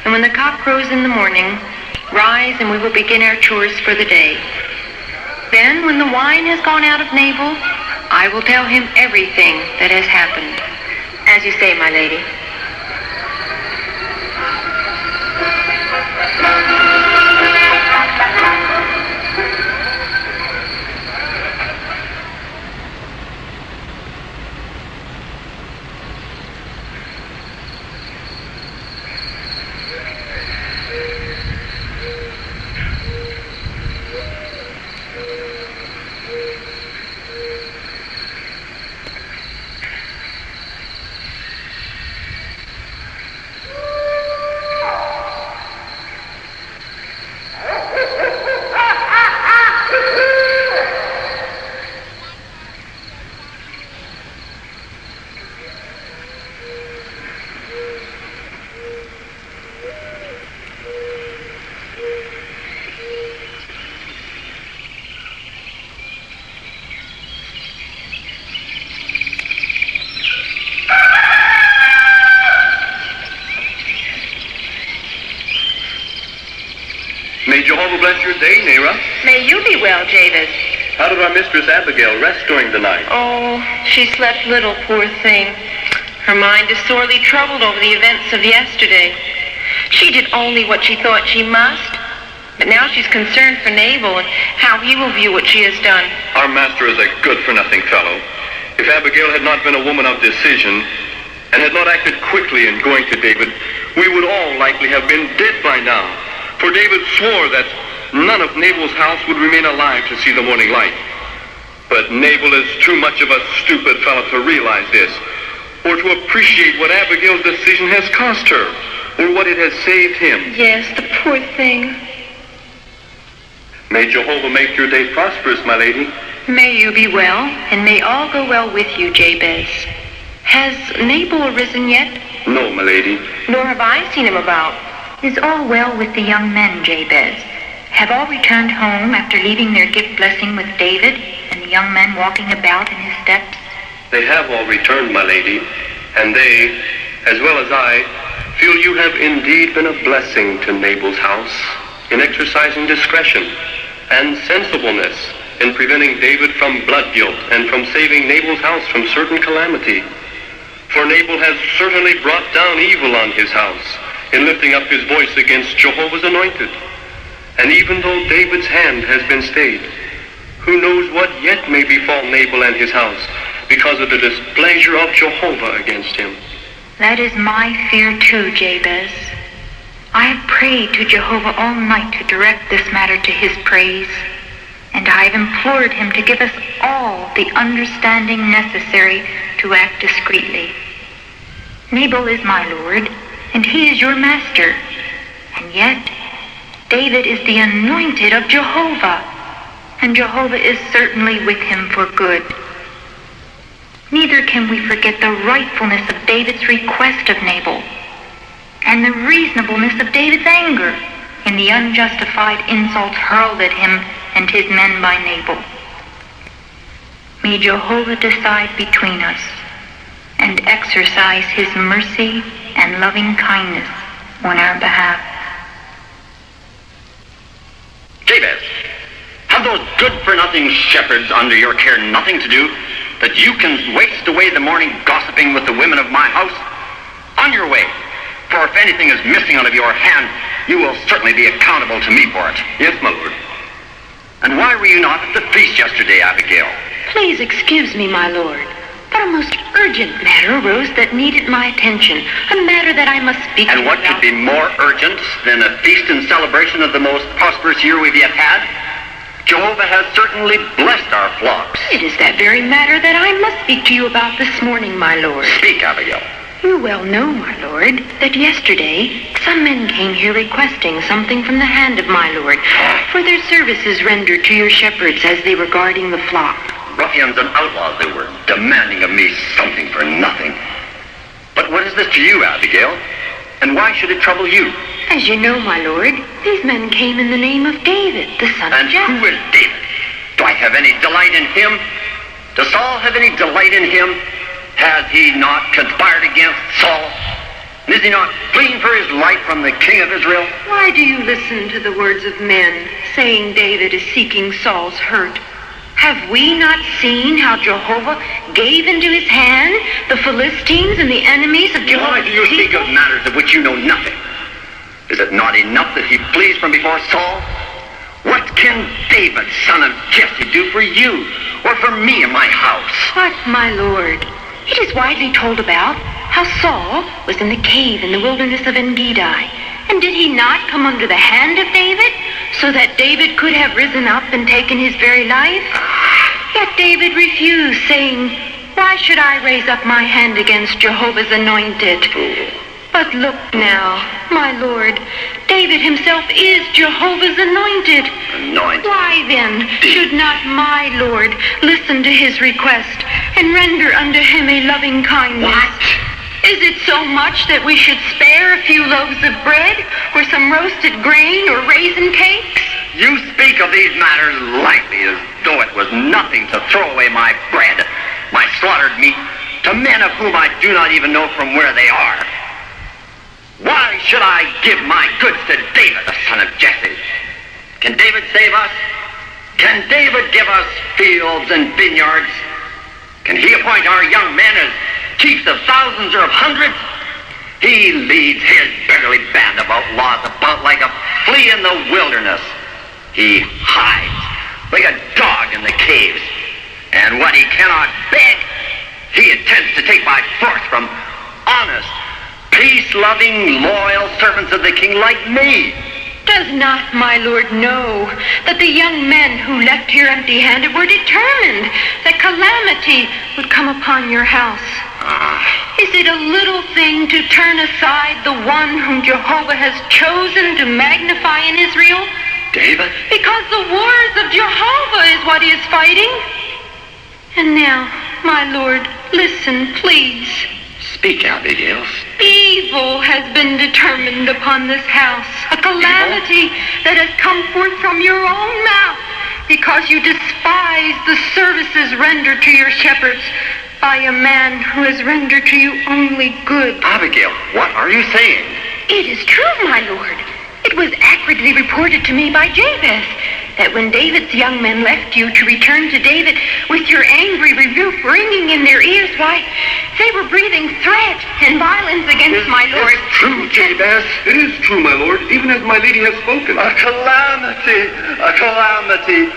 and when the cock crows in the morning, rise and we will begin our chores for the day. Then, when the wine has gone out of Nabal, I will tell him everything that has happened. As you say, my lady. May Jehovah bless your day, Nera. May you be well, Jabez. How did our mistress Abigail rest during the night? Oh, she slept little, poor thing. Her mind is sorely troubled over the events of yesterday. She did only what she thought she must, but now she's concerned for Nabal and how he will view what she has done. Our master is a good-for-nothing fellow. If Abigail had not been a woman of decision and had not acted quickly in going to David, we would all likely have been dead by now. For David swore that none of Nabal's house would remain alive to see the morning light. But Nabal is too much of a stupid fellow to realize this, or to appreciate what Abigail's decision has cost her, or what it has saved him. Yes, the poor thing. May Jehovah make your day prosperous, my lady. May you be well, and may all go well with you, Jabez. Has Nabal arisen yet? No, my lady. Nor have I seen him about. Is all well with the young men, Jabez? Have all returned home after leaving their gift blessing with David, and the young men walking about in his steps? They have all returned, my lady, and they, as well as I, feel you have indeed been a blessing to Nabal's house in exercising discretion and sensibleness in preventing David from blood guilt and from saving Nabal's house from certain calamity. For Nabal has certainly brought down evil on his house in lifting up his voice against Jehovah's anointed. And even though David's hand has been stayed, who knows what yet may befall Nabal and his house because of the displeasure of Jehovah against him. That is my fear too, Jabez. I have prayed to Jehovah all night to direct this matter to his praise, and I have implored him to give us all the understanding necessary to act discreetly. Nabal is my lord, and he is your master, and yet David is the anointed of Jehovah, and Jehovah is certainly with him for good. Neither can we forget the rightfulness of David's request of Nabal, and the reasonableness of David's anger in the unjustified insults hurled at him and his men by Nabal. May Jehovah decide between us and exercise his mercy and loving kindness on our behalf. Jabez, have those good-for-nothing shepherds under your care nothing to do, that you can waste away the morning gossiping with the women of my house? On your way, for if anything is missing out of your hand, you will certainly be accountable to me for it. Yes, my lord. And why were you not at the feast yesterday, Abigail? Please excuse me, my lord, but a most urgent matter arose that needed my attention, a matter that I must speak to you And what about. could be more urgent than a feast in celebration of the most prosperous year we've yet had? Jehovah has certainly blessed our flocks. It is that very matter that I must speak to you about this morning, my lord. Speak, Abigail. You well know, my lord, that yesterday some men came here requesting something from the hand of my lord for their services rendered to your shepherds as they were guarding the flock. Ruffians and outlaws they were, demanding of me something for nothing. But what is this to you, Abigail? And why should it trouble you? As you know, my lord, these men came in the name of David, the son of And Jesse. who is David? Do I have any delight in him? Does Saul have any delight in him? Has he not conspired against Saul? And is he not fleeing for his life from the king of Israel? Why do you listen to the words of men, saying David is seeking Saul's hurt? Have we not seen how Jehovah gave into his hand the Philistines and the enemies of Jehovah? Why do you speak of matters of which you know nothing? Is it not enough that he flees from before Saul? What can David, son of Jesse, do for you or for me in my house? What, my lord? It is widely told about how Saul was in the cave in the wilderness of En-Gedi. And did he not come under the hand of David, so that David could have risen up and taken his very life? Yet David refused, saying, "Why should I raise up my hand against Jehovah's anointed?" But look now, my lord, David himself is Jehovah's anointed. Anointed? Why then should not my lord listen to his request and render unto him a loving kindness? What? Is it so much that we should spare a few loaves of bread or some roasted grain or raisin cakes? You speak of these matters lightly, as though it was nothing to throw away my bread, my slaughtered meat, to men of whom I do not even know from where they are. Why should I give my goods to David, the son of Jesse? Can David save us? Can David give us fields and vineyards? Can he appoint our young men as chiefs of thousands or of hundreds? He leads his beggarly band of outlaws about like a flea in the wilderness. He hides like a dog in the caves. And what he cannot beg, he intends to take by force from honest, peace-loving, loyal servants of the king like me. Does not my lord know that the young men who left here empty-handed were determined that calamity would come upon your house? Is it a little thing to turn aside the one whom Jehovah has chosen to magnify in Israel? David? Because the wars of Jehovah is what he is fighting. And now, my lord, listen, please. Speak, Abigail. Evil has been determined upon this house, a calamity that has come forth from your own mouth, because you despise the services rendered to your shepherds by a man who has rendered to you only good. Abigail, what are you saying? It is true, my lord. It was accurately reported to me by Jabez that when David's young men left you to return to David with your angry rebuke ringing in their ears, why, they were breathing threat and violence against my lord. It's true, Jabez. It is true, my lord, even as my lady has spoken. A calamity! A calamity!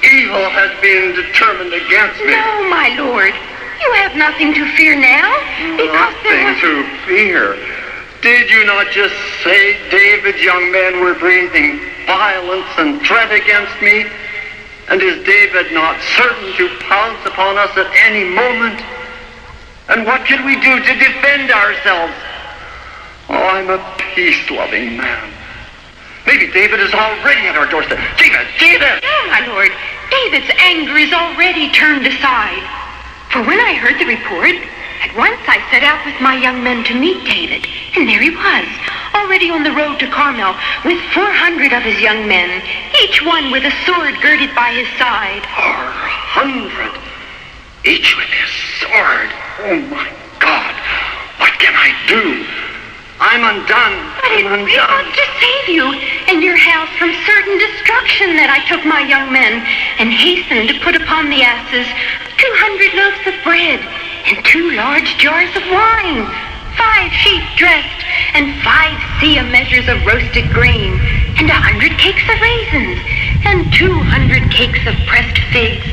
Evil has been determined against me. No, my lord. You have nothing to fear now, because Nothing to fear. Did you not just say David's young men were breathing violence and threat against me? And is David not certain to pounce upon us at any moment? And what can we do to defend ourselves? Oh, I'm a peace-loving man. Maybe David is already at our doorstep. David! No, my lord. David's anger is already turned aside. For when I heard the report, at once I set out with my young men to meet David. And there he was, already on the road to Carmel, with 400 of his young men, each one with a sword girded by his side. 400? Each with his sword? Oh, my God. What can I do? I'm undone. But it was to save you and your house from certain destruction that I took my young men and hastened to put upon the asses 200 loaves of bread and 2 large jars of wine, 5 sheep dressed, and 5 seah measures of roasted grain, and 100 cakes of raisins, and 200 cakes of pressed figs.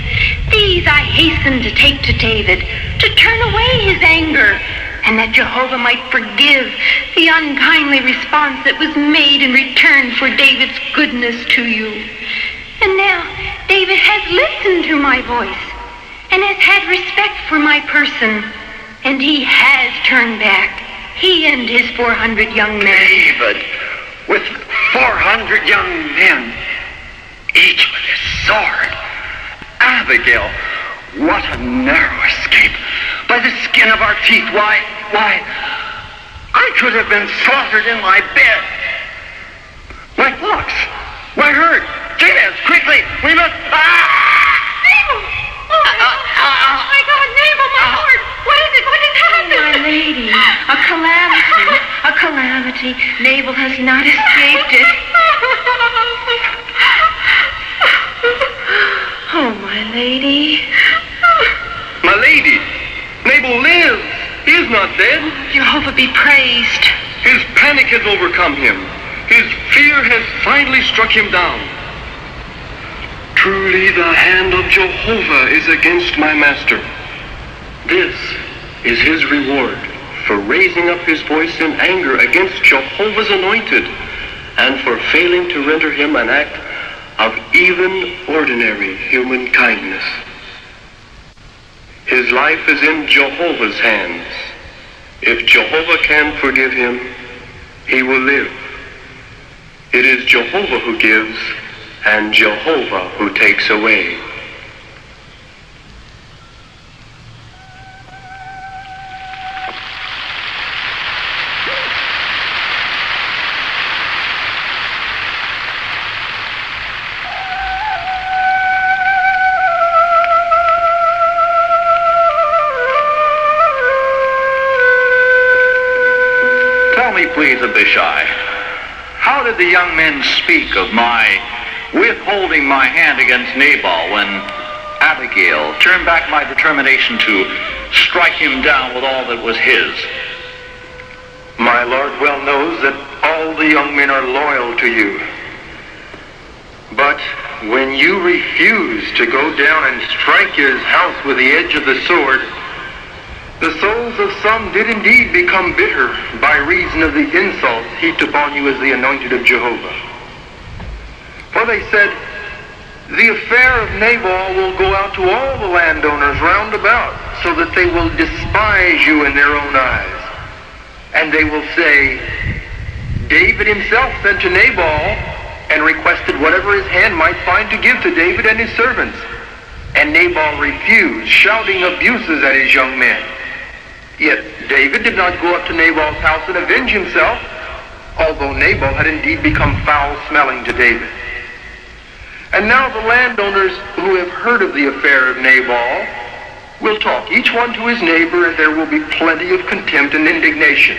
These I hastened to take to David, to turn away his anger, and that Jehovah might forgive the unkindly response that was made in return for David's goodness to you. And now David has listened to my voice and has had respect for my person, and he has turned back, he and his 400 young men. David, with 400 young men, each with his sword. Abigail, what a narrow escape. By the skin of our teeth, why, I could have been slaughtered in my bed. My flocks, why hurt? Jabez, quickly, we must... Nabal! Oh, my God, Nabal, my lord! What is it? What has happened? My lady, a calamity. Nabal has not escaped it. Oh, my lady. My lady, Nabal lives. He is not dead. Jehovah be praised. His panic has overcome him. His fear has finally struck him down. Truly the hand of Jehovah is against my master. This is his reward for raising up his voice in anger against Jehovah's anointed and for failing to render him an act of even ordinary human kindness. His life is in Jehovah's hands. If Jehovah can forgive him, he will live. It is Jehovah who gives and Jehovah who takes away. Please, Abishai, how did the young men speak of my withholding my hand against Nabal when Abigail turned back my determination to strike him down with all that was his? My Lord well knows that all the young men are loyal to you. But when you refuse to go down and strike his house with the edge of the sword, the souls of some did indeed become bitter by reason of the insults heaped upon you as the anointed of Jehovah. For they said, the affair of Nabal will go out to all the landowners round about, so that they will despise you in their own eyes. And they will say, David himself sent to Nabal and requested whatever his hand might find to give to David and his servants. And Nabal refused, shouting abuses at his young men. Yet David did not go up to Nabal's house and avenge himself, although Nabal had indeed become foul-smelling to David. And now the landowners who have heard of the affair of Nabal will talk, each one to his neighbor, and there will be plenty of contempt and indignation.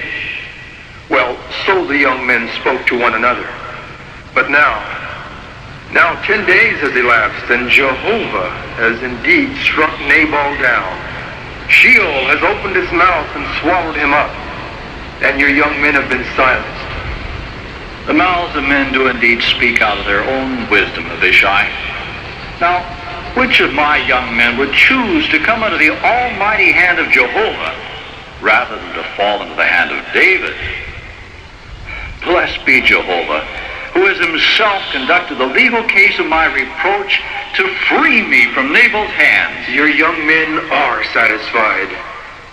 Well, so the young men spoke to one another. But now 10 days has elapsed, and Jehovah has indeed struck Nabal down. Sheol has opened its mouth and swallowed him up, and your young men have been silenced. The mouths of men do indeed speak out of their own wisdom, Abishai. Now, which of my young men would choose to come under the almighty hand of Jehovah rather than to fall into the hand of David? Blessed be Jehovah, who has himself conducted the legal case of my reproach to free me from Nabal's hands. Your young men are satisfied.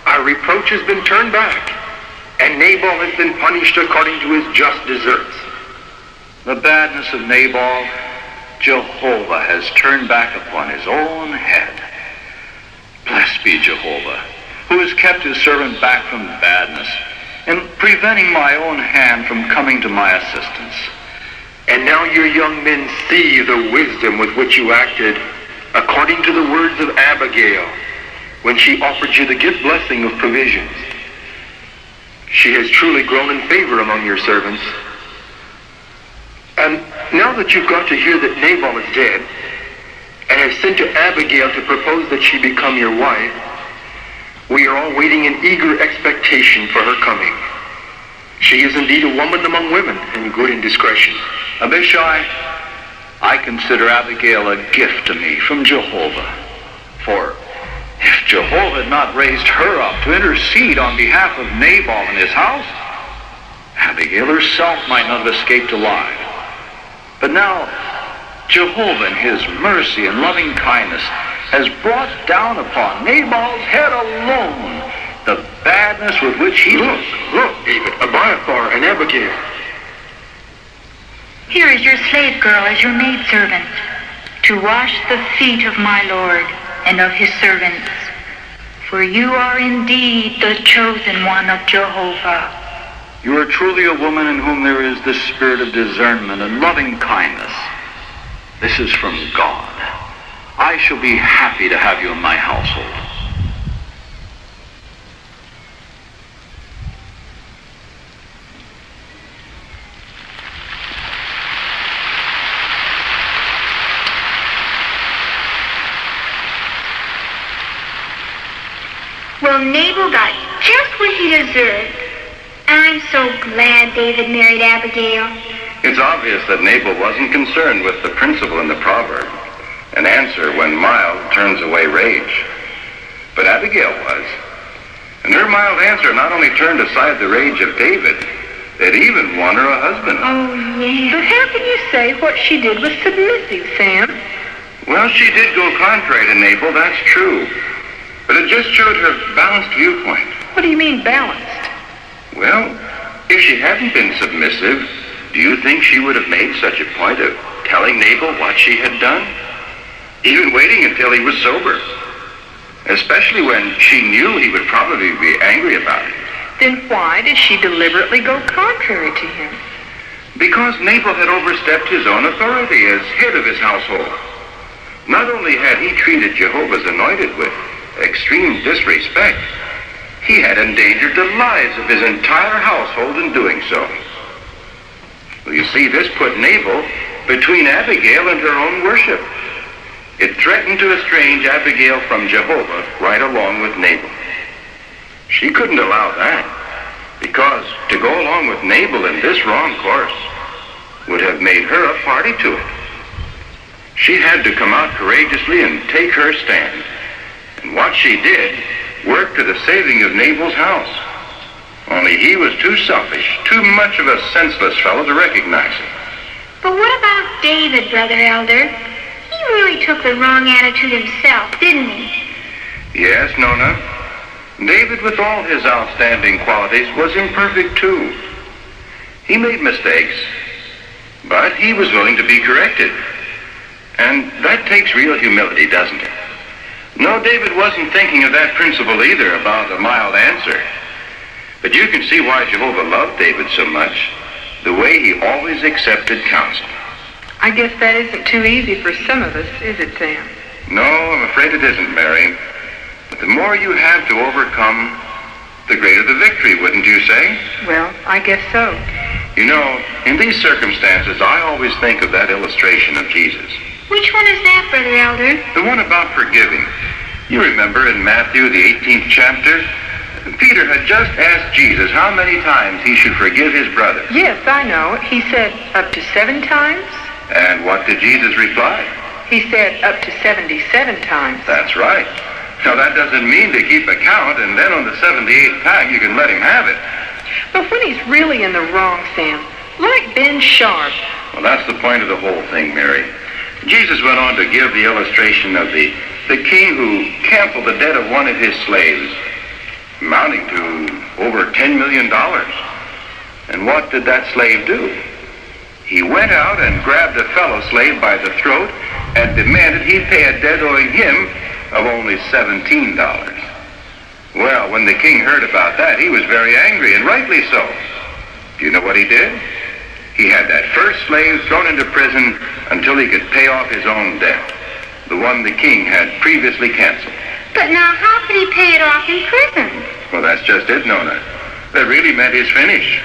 Our reproach has been turned back, and Nabal has been punished according to his just deserts. The badness of Nabal, Jehovah has turned back upon his own head. Blessed be Jehovah, who has kept his servant back from badness, and preventing my own hand from coming to my assistance. And now your young men see the wisdom with which you acted, according to the words of Abigail, when she offered you the gift blessing of provisions. She has truly grown in favor among your servants. And now that you've got to hear that Nabal is dead, and have sent to Abigail to propose that she become your wife, we are all waiting in eager expectation for her coming. She is indeed a woman among women, and good in discretion. Abishai, I consider Abigail a gift to me from Jehovah. For if Jehovah had not raised her up to intercede on behalf of Nabal and his house, Abigail herself might not have escaped alive. But now, Jehovah in his mercy and loving kindness has brought down upon Nabal's head alone the badness with which he Look, David, Abiathar and Abigail. Here is your slave girl as your maidservant, to wash the feet of my Lord and of his servants. For you are indeed the chosen one of Jehovah. You are truly a woman in whom there is the spirit of discernment and loving kindness. This is from God. I shall be happy to have you in my household. Well, Nabal got just what he deserved. I'm so glad David married Abigail. It's obvious that Nabal wasn't concerned with the principle in the proverb, an answer when mild turns away rage. But Abigail was. And her mild answer not only turned aside the rage of David, it even won her a husband. Oh, yeah. But how can you say what she did was submissive, Sam? Well, she did go contrary to Nabal, that's true. But it just showed her balanced viewpoint. What do you mean, balanced? Well, if she hadn't been submissive, do you think she would have made such a point of telling Nabal what she had done? Even waiting until he was sober. Especially when she knew he would probably be angry about it. Then why did she deliberately go contrary to him? Because Nabal had overstepped his own authority as head of his household. Not only had he treated Jehovah's anointed with extreme disrespect, he had endangered the lives of his entire household in doing so. Well, you see, this put Nabal between Abigail and her own worship. It threatened to estrange Abigail from Jehovah right along with Nabal. She couldn't allow that, because to go along with Nabal in this wrong course would have made her a party to it. She had to come out courageously and take her stand. And what she did worked to the saving of Nabal's house. Only he was too selfish, too much of a senseless fellow to recognize it. But what about David, Brother Elder? He really took the wrong attitude himself, didn't he? Yes, Nona. David, with all his outstanding qualities, was imperfect too. He made mistakes, but he was willing to be corrected. And that takes real humility, doesn't it? No, David wasn't thinking of that principle either, about a mild answer. But you can see why Jehovah loved David so much, the way he always accepted counsel. I guess that isn't too easy for some of us, is it, Sam? No, I'm afraid it isn't, Mary. But the more you have to overcome, the greater the victory, wouldn't you say? Well, I guess so. You know, in these circumstances, I always think of that illustration of Jesus. Which one is that, Brother Elder? The one about forgiving. You remember in Matthew, the 18th chapter, Peter had just asked Jesus how many times he should forgive his brother. Yes, I know. He said up to 7 times. And what did Jesus reply? He said up to 77 times. That's right. Now, that doesn't mean to keep a count, and then on the 78th time you can let him have it. But when he's really in the wrong, Sam, like Ben Sharp, Well, that's the point of the whole thing, Mary. Jesus went on to give the illustration of the king who canceled the debt of one of his slaves, amounting to over $10 million. And what did that slave do? He went out and grabbed a fellow slave by the throat and demanded he pay a debt owing him of only $17. Well, when the king heard about that, he was very angry, and rightly so. Do you know what he did? He had that first slave thrown into prison until he could pay off his own debt, the one the king had previously canceled. But now how could he pay it off in prison? Well, that's just it, Nona. That really meant his finish.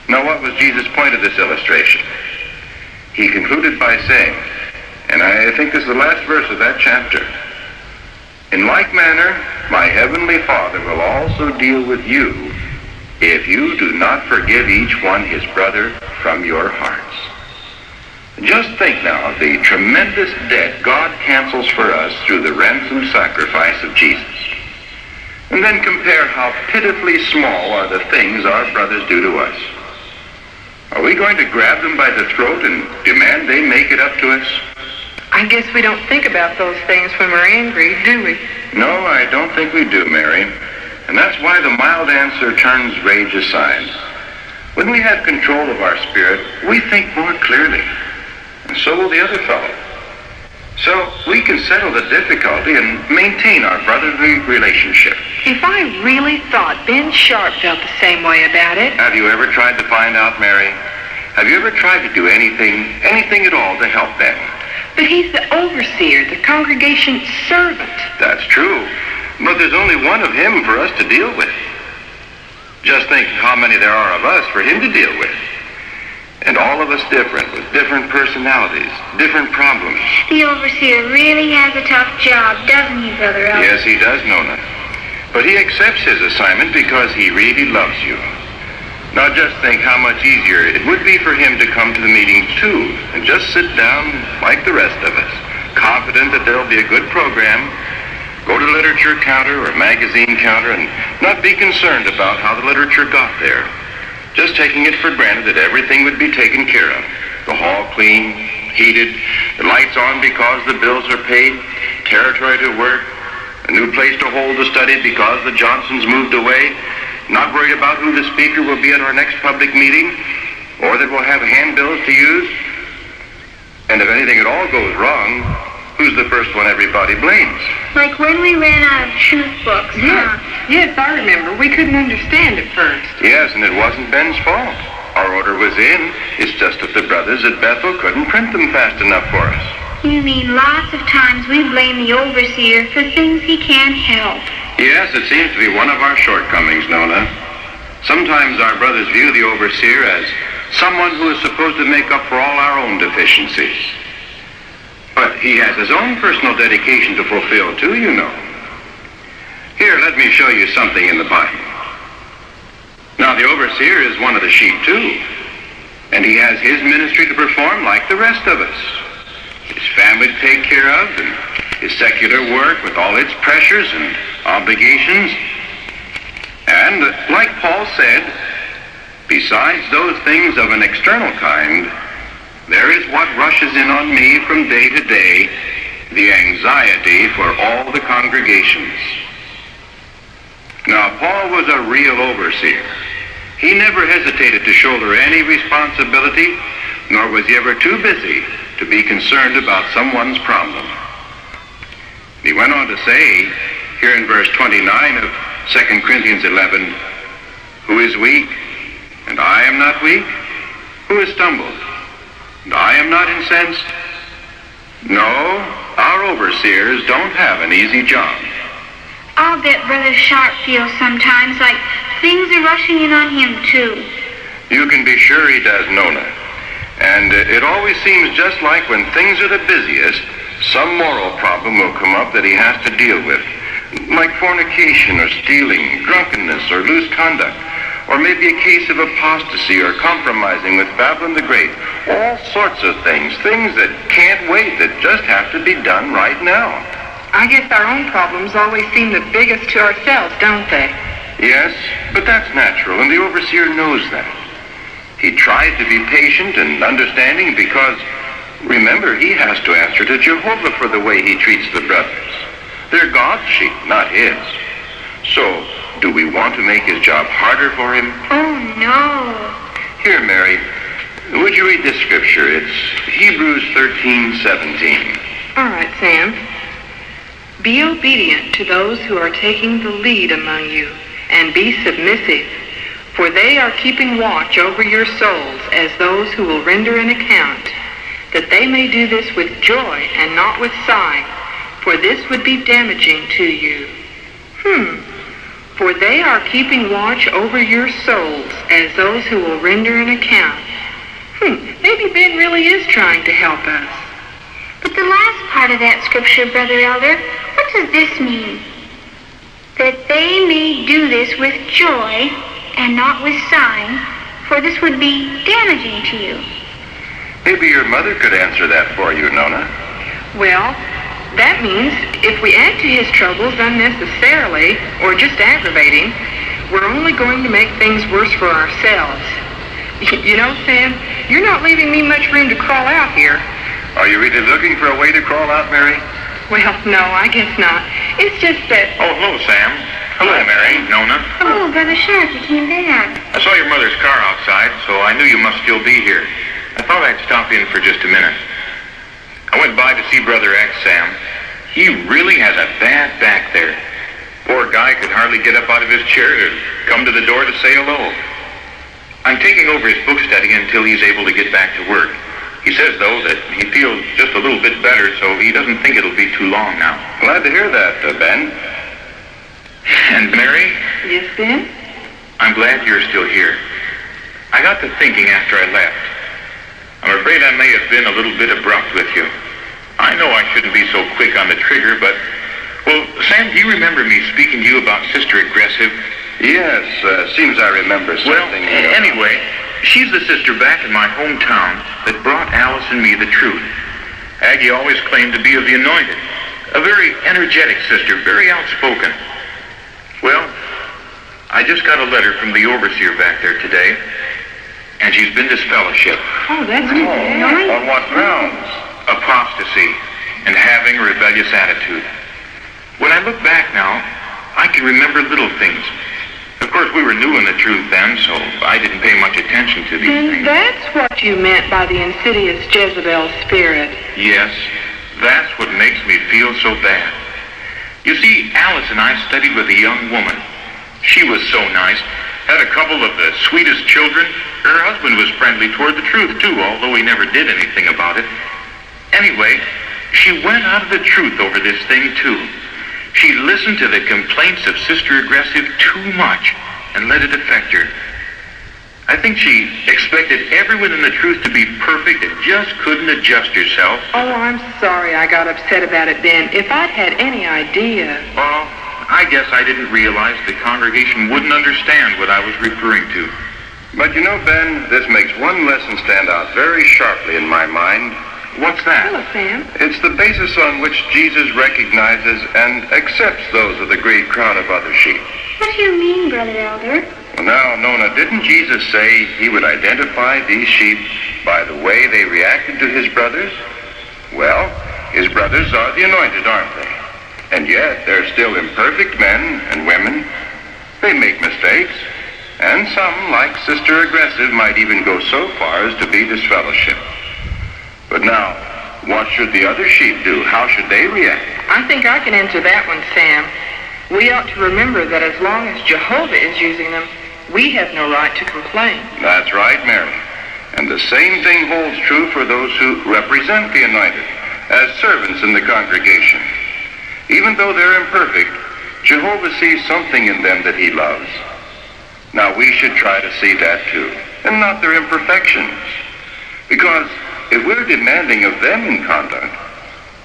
Now, what was Jesus' point of this illustration? He concluded by saying, and I think this is the last verse of that chapter, "In like manner, my heavenly Father will also deal with you if you do not forgive each one his brother from your hearts." Just think now of the tremendous debt God cancels for us through the ransom sacrifice of Jesus. And then compare how pitifully small are the things our brothers do to us. Are we going to grab them by the throat and demand they make it up to us? I guess we don't think about those things when we're angry, do we? No, I don't think we do, Mary. And that's why the mild answer turns rage aside. When we have control of our spirit, we think more clearly. And so will the other fellow. So we can settle the difficulty and maintain our brotherly relationship. If I really thought Ben Sharp felt the same way about it... Have you ever tried to find out, Mary? Have you ever tried to do anything at all to help Ben? But he's the overseer, the congregation's servant. That's true. But there's only one of him for us to deal with. Just think how many there are of us for him to deal with. And all of us different, with different personalities, different problems. The overseer really has a tough job, doesn't he, Brother Ellis? Yes, he does, Nona. But he accepts his assignment because he really loves you. Now just think how much easier it would be for him to come to the meetings too, and just sit down like the rest of us, confident that there'll be a good program, go to literature counter or magazine counter, and not be concerned about how the literature got there. Just taking it for granted that everything would be taken care of. The hall clean, heated, the lights on because the bills are paid, territory to work, a new place to hold the study because the Johnsons moved away, not worried about who the speaker will be at our next public meeting, or that we'll have handbills to use. And if anything at all goes wrong, who's the first one everybody blames? Like when we ran out of truth books. Yes, I remember. We couldn't understand at first. Yes, and it wasn't Ben's fault. Our order was in. It's just that the brothers at Bethel couldn't print them fast enough for us. You mean lots of times we blame the overseer for things he can't help. Yes, it seems to be one of our shortcomings, Nona. Sometimes our brothers view the overseer as someone who is supposed to make up for all our own deficiencies. But he has his own personal dedication to fulfill, too, you know. Here, let me show you something in the Bible. Now, the overseer is one of the sheep, too. And he has his ministry to perform like the rest of us. His family to take care of, and his secular work with all its pressures and obligations. And, like Paul said, besides those things of an external kind, there is what rushes in on me from day to day, the anxiety for all the congregations. Now, Paul was a real overseer. He never hesitated to shoulder any responsibility, nor was he ever too busy to be concerned about someone's problem. He went on to say, here in verse 29 of 2 Corinthians 11, "Who is weak, and I am not weak? Who has stumbled, and I am not incensed?" No, our overseers don't have an easy job. I'll bet Brother Sharp feels sometimes like things are rushing in on him, too. You can be sure he does, Nona. And it always seems just like when things are the busiest, some moral problem will come up that he has to deal with, like fornication or stealing, drunkenness or loose conduct, or maybe a case of apostasy or compromising with Babylon the Great. All sorts of things that can't wait, that just have to be done right now. I guess our own problems always seem the biggest to ourselves, don't they? Yes, but that's natural, and the overseer knows that. He tries to be patient and understanding because, remember, he has to answer to Jehovah for the way he treats the brothers. They're God's sheep, not his. So, do we want to make his job harder for him? Oh, no. Here, Mary, would you read this scripture? It's Hebrews 13:17. All right, Sam. Be obedient to those who are taking the lead among you, and be submissive, for they are keeping watch over your souls as those who will render an account, that they may do this with joy and not with sighing, for this would be damaging to you. For they are keeping watch over your souls as those who will render an account. Maybe Ben really is trying to help us. But the last part of that scripture, Brother Elder, what does this mean? That they may do this with joy and not with sighing, for this would be damaging to you. Maybe your mother could answer that for you, Nona. Well, that means if we add to his troubles unnecessarily or just aggravating, we're only going to make things worse for ourselves. You know, Sam, you're not leaving me much room to crawl out here. Are you really looking for a way to crawl out, Mary? Well, no, I guess not. It's just that... Oh, hello, Sam. Hello, Mary. Nona. Oh, Brother Sharp, you came back. I saw your mother's car outside, so I knew you must still be here. I thought I'd stop in for just a minute. I went by to see Brother X, Sam. He really has a bad back there. Poor guy could hardly get up out of his chair to come to the door to say hello. I'm taking over his book study until he's able to get back to work. He says, though, that he feels just a little bit better, so he doesn't think it'll be too long now. Glad to hear that, Ben. And Mary? Yes, Ben? I'm glad you're still here. I got to thinking after I left. I'm afraid I may have been a little bit abrupt with you. I know I shouldn't be so quick on the trigger, but... Well, Sam, do you remember me speaking to you about Sister Aggressive? Yes, seems I remember something. Well, anyway, she's the sister back in my hometown that brought Alice and me the truth. Aggie always claimed to be of the anointed. A very energetic sister, very outspoken. Well, I just got a letter from the overseer back there today, and she's been disfellowshipped. Oh, that's good. On what grounds? Apostasy and having a rebellious attitude. When I look back now, I can remember little things. Of course, we were new in the truth then, so I didn't pay much attention to these And things. that's what you meant by the insidious Jezebel spirit. Yes, that's what makes me feel so bad. You see, Alice and I studied with a young woman. She was so nice, had a couple of the sweetest children. Her husband was friendly toward the truth, too, although he never did anything about it. Anyway, she went out of the truth over this thing, too. She listened to the complaints of Sister Aggressive too much and let it affect her. I think she expected everyone in the truth to be perfect and just couldn't adjust herself. Oh, I'm sorry I got upset about it, Ben. If I'd had any idea... Well, I guess I didn't realize the congregation wouldn't understand what I was referring to. But you know, Ben, this makes one lesson stand out very sharply in my mind. What's that? Hello, Sam. It's the basis on which Jesus recognizes and accepts those of the great crowd of other sheep. What do you mean, Brother Elder? Well, now, Nona, didn't Jesus say he would identify these sheep by the way they reacted to his brothers? Well, his brothers are the anointed, aren't they? And yet, they're still imperfect men and women. They make mistakes. And some, like Sister Aggressive, might even go so far as to be disfellowshipped. But now, what should the other sheep do? How should they react? I think I can answer that one, Sam. We ought to remember that as long as Jehovah is using them, we have no right to complain. That's right, Mary. And the same thing holds true for those who represent the anointed as servants in the congregation. Even though they're imperfect, Jehovah sees something in them that he loves. Now, we should try to see that too, and not their imperfections. Because if we're demanding of them in conduct,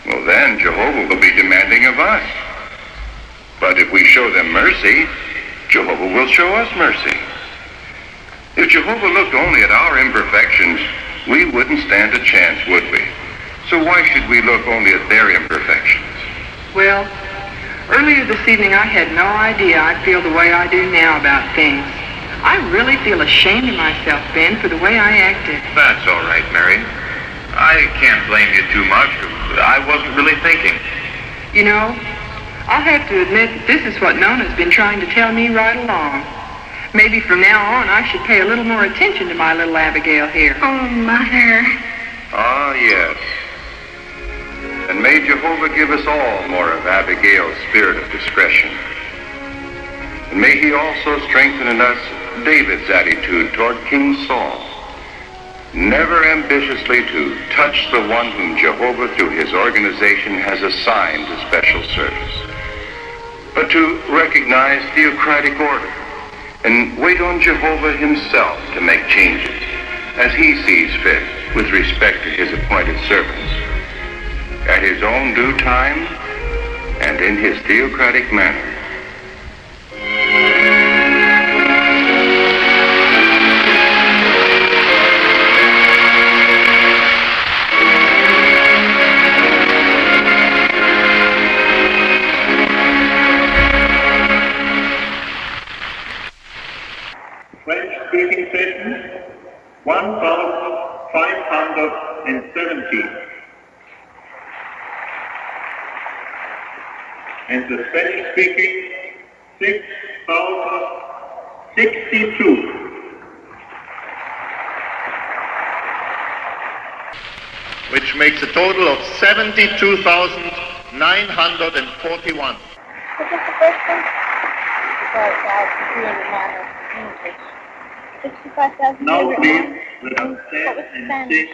well, then Jehovah will be demanding of us. But if we show them mercy, Jehovah will show us mercy. If Jehovah looked only at our imperfections, we wouldn't stand a chance, would we? So why should we look only at their imperfections? Well, earlier this evening I had no idea I'd feel the way I do now about things. I really feel ashamed of myself, Ben, for the way I acted. That's all right, Mary. I can't blame you too much. I wasn't really thinking. You know, I'll have to admit that this is what Nona's been trying to tell me right along. Maybe from now on I should pay a little more attention to my little Abigail here. Oh, Mother. Ah, yes. And may Jehovah give us all more of Abigail's spirit of discretion. And may he also strengthen in us David's attitude toward King Saul, never ambitiously to touch the one whom Jehovah through his organization has assigned to special service, but to recognize theocratic order and wait on Jehovah himself to make changes as he sees fit with respect to his appointed servants, at his own due time and in his theocratic manner. French-speaking session 1570. And the Spanish-speaking 6,062. Which makes a total of 72,941. What was the first one? Because I have 300 English. 65,000. Now please, let us What stand was and Spanish? sing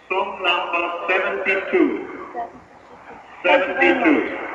song number 72. Thank you very much. 72.